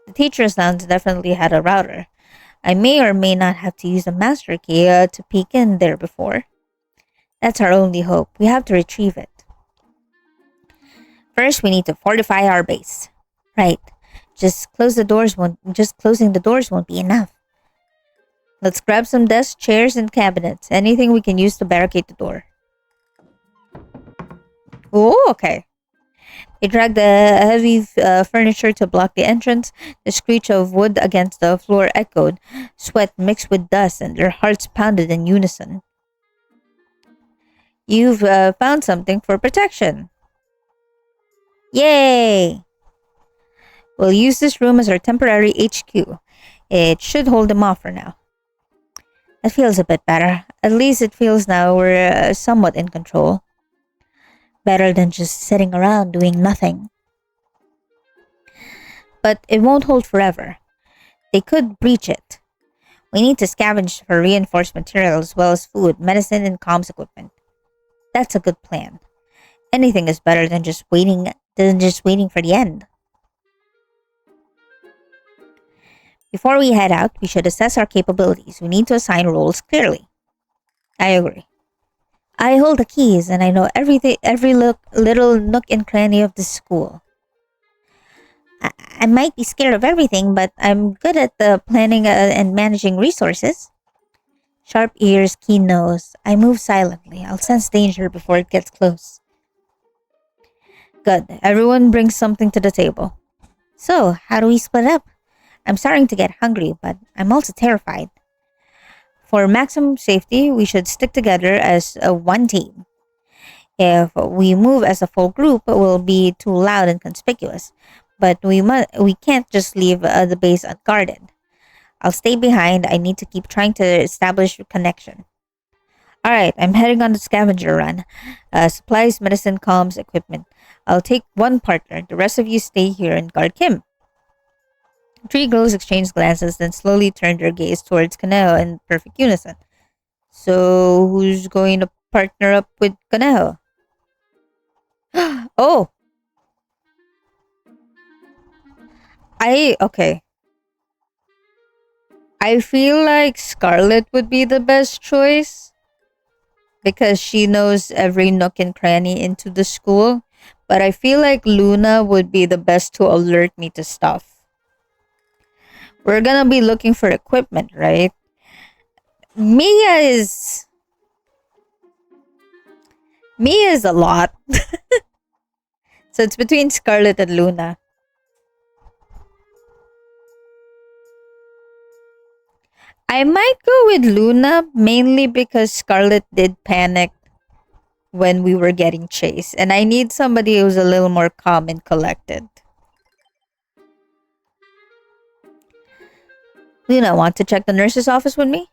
The teacher's lounge definitely had a router. I may or may not have to use a master key to peek in there before. That's our only hope. We have to retrieve it. First, we need to fortify our base. Right. Closing the doors won't be enough. Let's grab some desks, chairs, and cabinets. Anything we can use to barricade the door. Oh, okay. They dragged the heavy furniture to block the entrance. The screech of wood against the floor echoed. Sweat mixed with dust, and their hearts pounded in unison. You've found something for protection. Yay! We'll use this room as our temporary HQ. It should hold them off for now. It feels a bit better. At least it feels now we're somewhat in control. Better than just sitting around doing nothing. But it won't hold forever. They could breach it. We need to scavenge for reinforced material as well as food, medicine, and comms equipment. That's a good plan. Anything is better than just waiting for the end. Before we head out, we should assess our capabilities. We need to assign roles clearly. I agree. I hold the keys and I know every little nook and cranny of the school. I might be scared of everything, but I'm good at the planning and managing resources. Sharp ears, keen nose. I move silently. I'll sense danger before it gets close. Good. Everyone brings something to the table. So, how do we split up? I'm starting to get hungry, but I'm also terrified. For maximum safety, we should stick together as one team. If we move as a full group, it will be too loud and conspicuous. But we can't just leave the base unguarded. I'll stay behind. I need to keep trying to establish a connection. Alright, I'm heading on the scavenger run. Supplies, medicine, comms, equipment. I'll take one partner. The rest of you stay here and guard Kim. Three girls exchanged glances, then slowly turned their gaze towards Kaneo in perfect unison. So, who's going to partner up with Kaneo? Oh! Okay. I feel like Scarlet would be the best choice because she knows every nook and cranny into the school. But I feel like Luna would be the best to alert me to stuff. We're gonna be looking for equipment, right? Mia is a lot. So it's between Scarlet and Luna. I might go with Luna mainly because Scarlet did panic when we were getting chased. And I need somebody who's a little more calm and collected. Luna, want to check the nurse's office with me?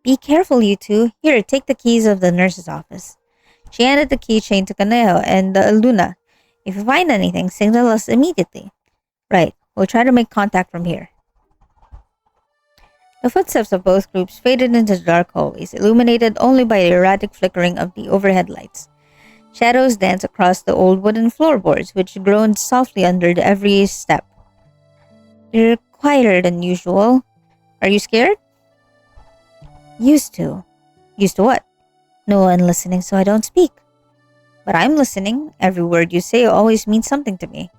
Be careful, you two. Here, take the keys of the nurse's office. She handed the keychain to Kaneo and Luna. If you find anything, signal us immediately. Right, we'll try to make contact from here. The footsteps of both groups faded into the dark hallways, illuminated only by the erratic flickering of the overhead lights. Shadows danced across the old wooden floorboards, which groaned softly under every step. You're quieter than usual. Are you scared? Used to. Used to what? No one listening, so I don't speak. But I'm listening. Every word you say always means something to me.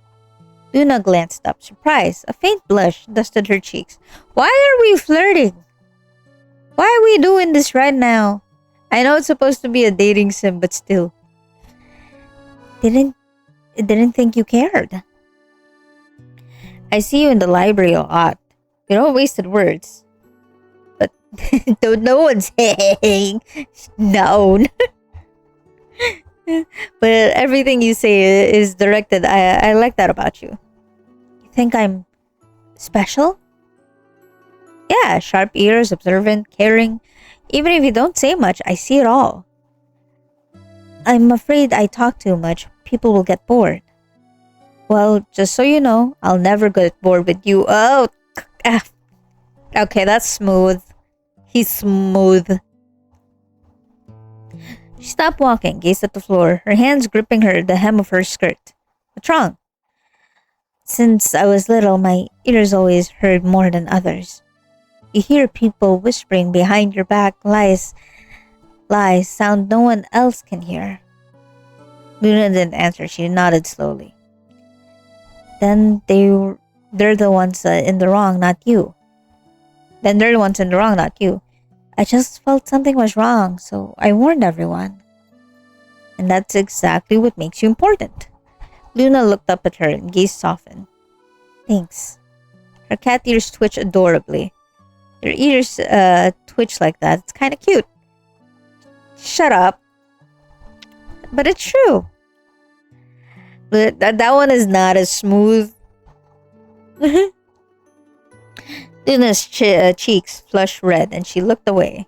Luna glanced up, surprised. A faint blush dusted her cheeks. Why are we flirting? Why are we doing this right now? I know it's supposed to be a dating sim, but still. didn't didn't think you cared. I see you in the library a lot. You don't wasted words. But no one's saying known. But everything you say is directed. I like that about you. You think I'm special? Yeah, sharp ears, observant, caring. Even if you don't say much, I see it all. I'm afraid I talk too much. People will get bored. Well, just so you know, I'll never get bored with you. Oh, ah. Okay, that's smooth. He's smooth. She stopped walking, gazed at the floor, her hands gripping the hem of her skirt. What's wrong? Since I was little, my ears always heard more than others. You hear people whispering behind your back, lies, sound no one else can hear. Luna didn't answer. She nodded slowly. Then they're the ones in the wrong, not you. Then they're the ones in the wrong, not you. I just felt something was wrong, so I warned everyone. And that's exactly what makes you important. Luna looked up at her and gaze softened. Thanks. Her cat ears twitch adorably. Their ears twitch like that. It's kind of cute. Shut up. But it's true. But that one is not as smooth. Luna's cheeks flushed red and she looked away.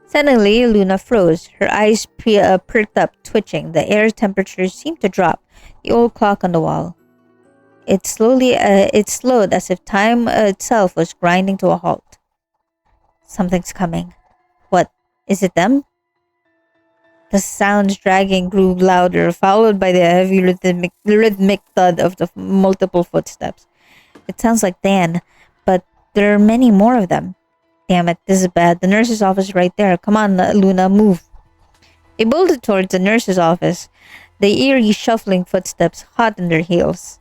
Suddenly, Luna froze. Her eyes perked up, twitching. The air temperature seemed to drop. The old clock on the wall. It slowed as if time itself was grinding to a halt. Something's coming. What? Is it them? The sounds dragging grew louder, followed by the heavy rhythmic thud of the multiple footsteps. It sounds like Dan, but there are many more of them. Damn it, this is bad. The nurse's office is right there. Come on, Luna, move. They bolted towards the nurse's office, the eerie shuffling footsteps hot in their heels.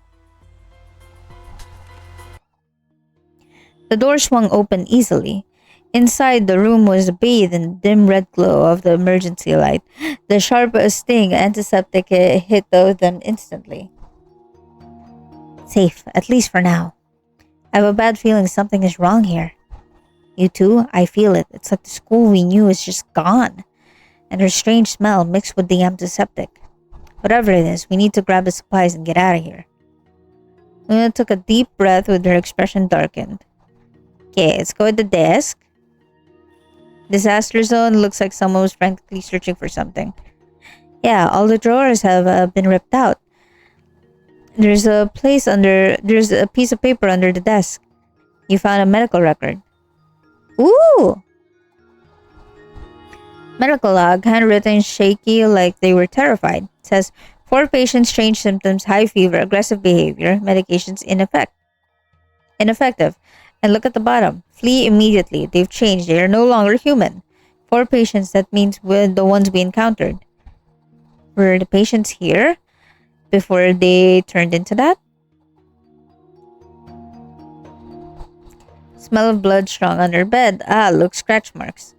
The door swung open easily. Inside, the room was bathed in the dim red glow of the emergency light. The sharp sting antiseptic hit them instantly. Safe, at least for now. I have a bad feeling something is wrong here. You too? I feel it. It's like the school we knew is just gone. And her strange smell mixed with the antiseptic. Whatever it is, we need to grab the supplies and get out of here. Luna took a deep breath with her expression darkened. Okay, let's go at the desk. Disaster zone looks like someone was frantically searching for something. Yeah, all the drawers have been ripped out. There's a piece of paper under the desk. You found a medical record. Ooh! Medical log, handwritten shaky like they were terrified. It says, 4 patients, strange symptoms, high fever, aggressive behavior, medications ineffective. And look at the bottom. Flee immediately. They've changed. They are no longer human. 4 patients, that means with the ones we encountered. Were the patients here before they turned into that? Smell of blood strong under bed. Ah, look, scratch marks.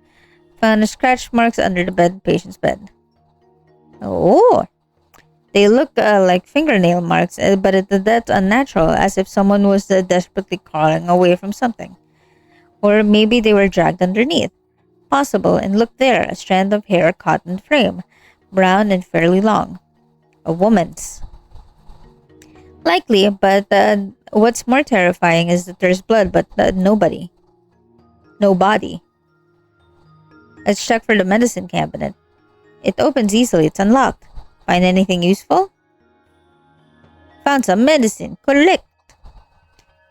Found scratch marks under the patient's bed. Oh, they look like fingernail marks, but that's unnatural, as if someone was desperately crawling away from something. Or maybe they were dragged underneath. Possible, and look there, a strand of hair caught in frame, brown and fairly long. A woman's. Likely, but what's more terrifying is that there's blood, but nobody. No body. Let's check for the medicine cabinet. It opens easily, it's unlocked. Find anything useful? Found some medicine. Correct.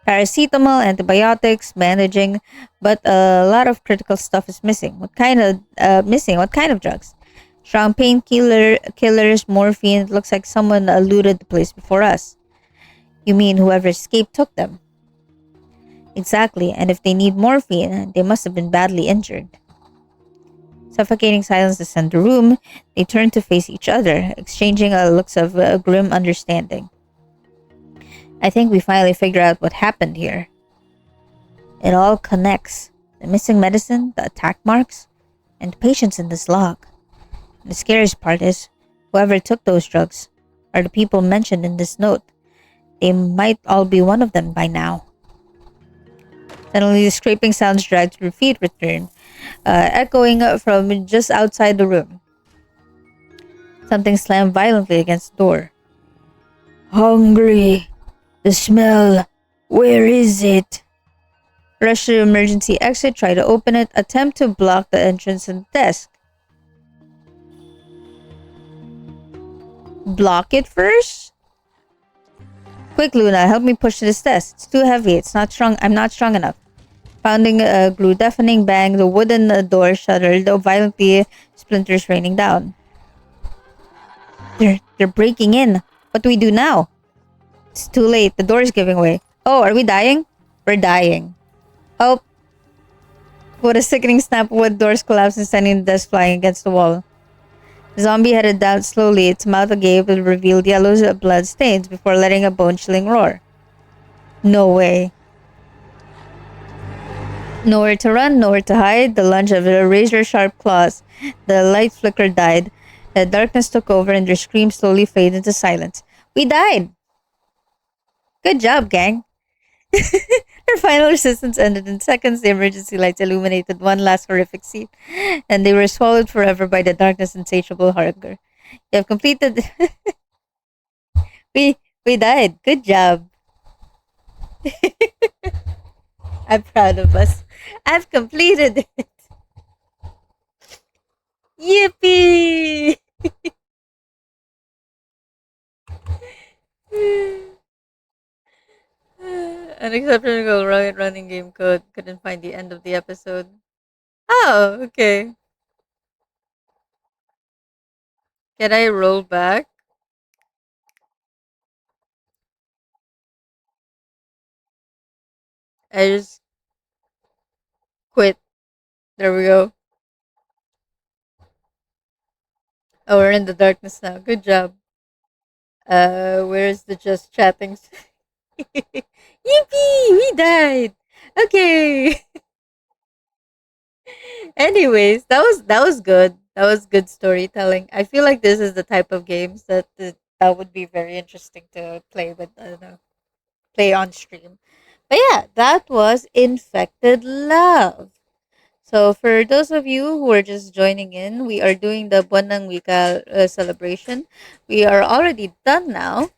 Paracetamol, antibiotics, bandaging, but a lot of critical stuff is missing. What kind of drugs? Strong killers, morphine. It looks like someone looted the place before us. You mean whoever escaped took them? Exactly, and if they need morphine, they must have been badly injured. Suffocating silence descended the room. They turned to face each other, exchanging looks of grim understanding. I think we finally figured out what happened here. It all connects. The missing medicine, the attack marks, and the patients in this log. And the scariest part is, whoever took those drugs are the people mentioned in this note. They might all be one of them by now. Suddenly, the scraping sounds dragged through feet return, echoing from just outside the room. Something slammed violently against the door. Hungry. The smell. Where is it? Rush to the emergency exit, try to open it, attempt to block the entrance and desk. Block it first? Quick, Luna, help me push this desk. It's too heavy. It's not strong. I'm not strong enough. Pounding a glue, deafening bang, the wooden door shuddered, though violently, splinters raining down. They're breaking in. What do we do now? It's too late. The door is giving way. Oh, are we dying? We're dying. Oh, what a sickening snap. Wood doors collapsed and sending the desk flying against the wall. The zombie headed down slowly, its mouth agape and revealed yellow blood stains before letting a bone-chilling roar. No way. Nowhere to run, nowhere to hide. The lunge of the razor-sharp claws. The light flicker died. The darkness took over and their screams slowly faded into silence. We died! Good job, gang. Their final resistance ended in seconds. The emergency lights illuminated one last horrific scene, and they were swallowed forever by the darkness and insatiable hunger. You have completed. we we died. Good job. I'm proud of us. I've completed it. Yippee! Unacceptable running game code. Couldn't find the end of the episode. Oh, okay. Can I roll back? I just quit. There we go. Oh, we're in the darkness now. Good job. Where's the just chatting? Yippee! We died. Okay. Anyways, that was good. That was good storytelling. I feel like this is the type of games that would be very interesting to play with. I don't know, play on stream. But yeah, that was Infected Love. So for those of you who are just joining in, we are doing the Buwan Ng Wika celebration. We are already done now,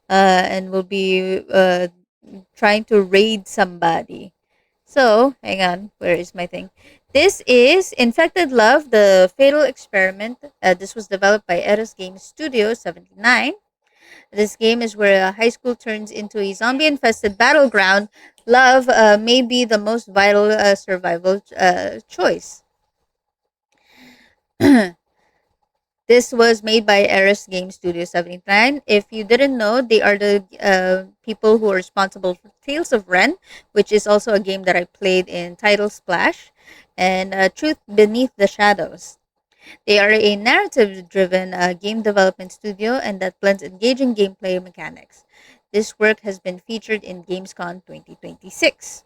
and we'll be trying to raid somebody. So, hang on, where is my thing? This is Infected Love, the Fatal Experiment. This was developed by Eros Game Studio 79. This game is where a high school turns into a zombie infested battleground. Love may be the most vital survival choice. This was made by Eris Game Studio 79. If you didn't know, they are the people who are responsible for Tales of Ren, which is also a game that I played in Title Splash, and Truth Beneath the Shadows. They are a narrative driven game development studio and that blends engaging gameplay mechanics. This work has been featured in Gamescom 2026.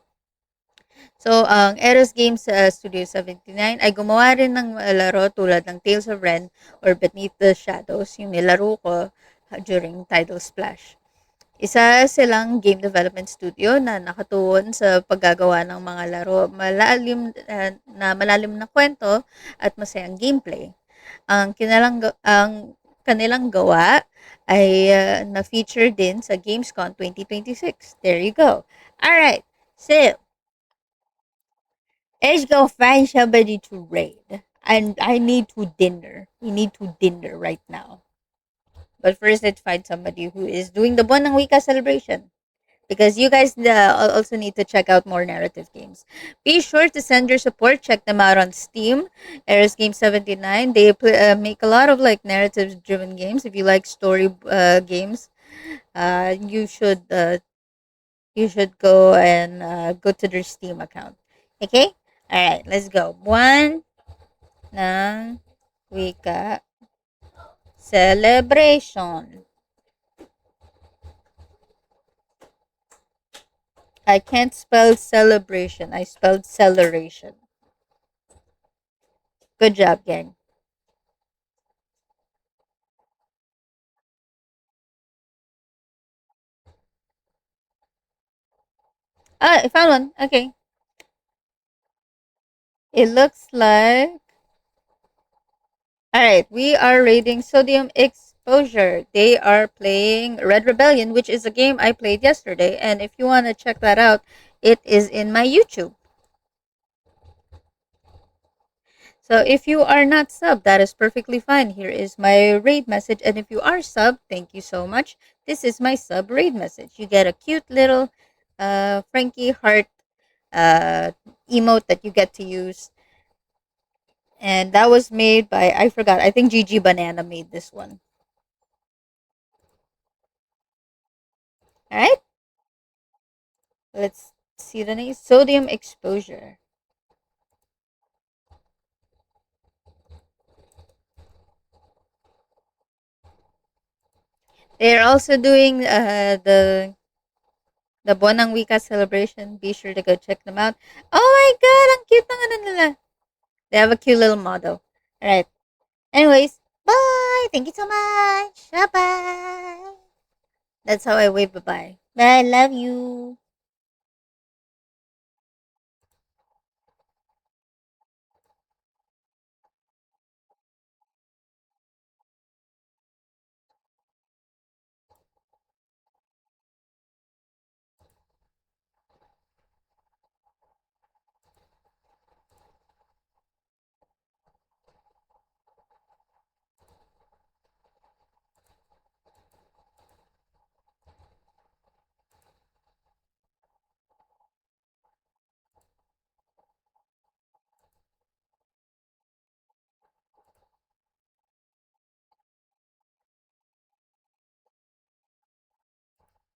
So, ang Eros Games Studio 79 ay gumawa rin ng laro tulad ng Tales of Ren or Beneath the Shadows, yung nilaro ko during Tidal Splash. Isa silang game development studio na nakatuon sa paggagawa ng mga laro malalim na kwento at masayang gameplay. Ang kanilang gawa ay na-feature din sa Gamescom 2026. There you go. Alright, so let's go find somebody to raid. And I need to dinner. We need to dinner right now. But first, let's find somebody who is doing the Buwan Ng Wika celebration. Because you guys also need to check out more narrative games. Be sure to send your support. Check them out on Steam. Eris Game 79. They make a lot of like narrative-driven games. If you like story games, you should go and go to their Steam account. Okay? All right, let's go. Buwan ng Wika Celebration. I can't spell celebration. I spelled celebration. Good job, gang. Ah, I found one. Okay. It looks like. Alright, we are rating Sodium Exposure. They are playing Red Rebellion, which is a game I played yesterday. And if you want to check that out, it is in my YouTube. So if you are not sub, that is perfectly fine. Here is my raid message. And if you are sub, thank you so much. This is my sub raid message. You get a cute little Frankie heart emote that you get to use. And that was made by, I forgot, I think Gigi Banana made this one. Alright, let's see the name. Sodium Exposure. They're also doing the Buwan Ng Wika celebration. Be sure to go check them out. Oh my god, ang cute ng ano nila. They have a cute little model. Alright. Anyways, Bye. Thank you so much. Bye bye. that's how I wave bye-bye. Bye. Love you.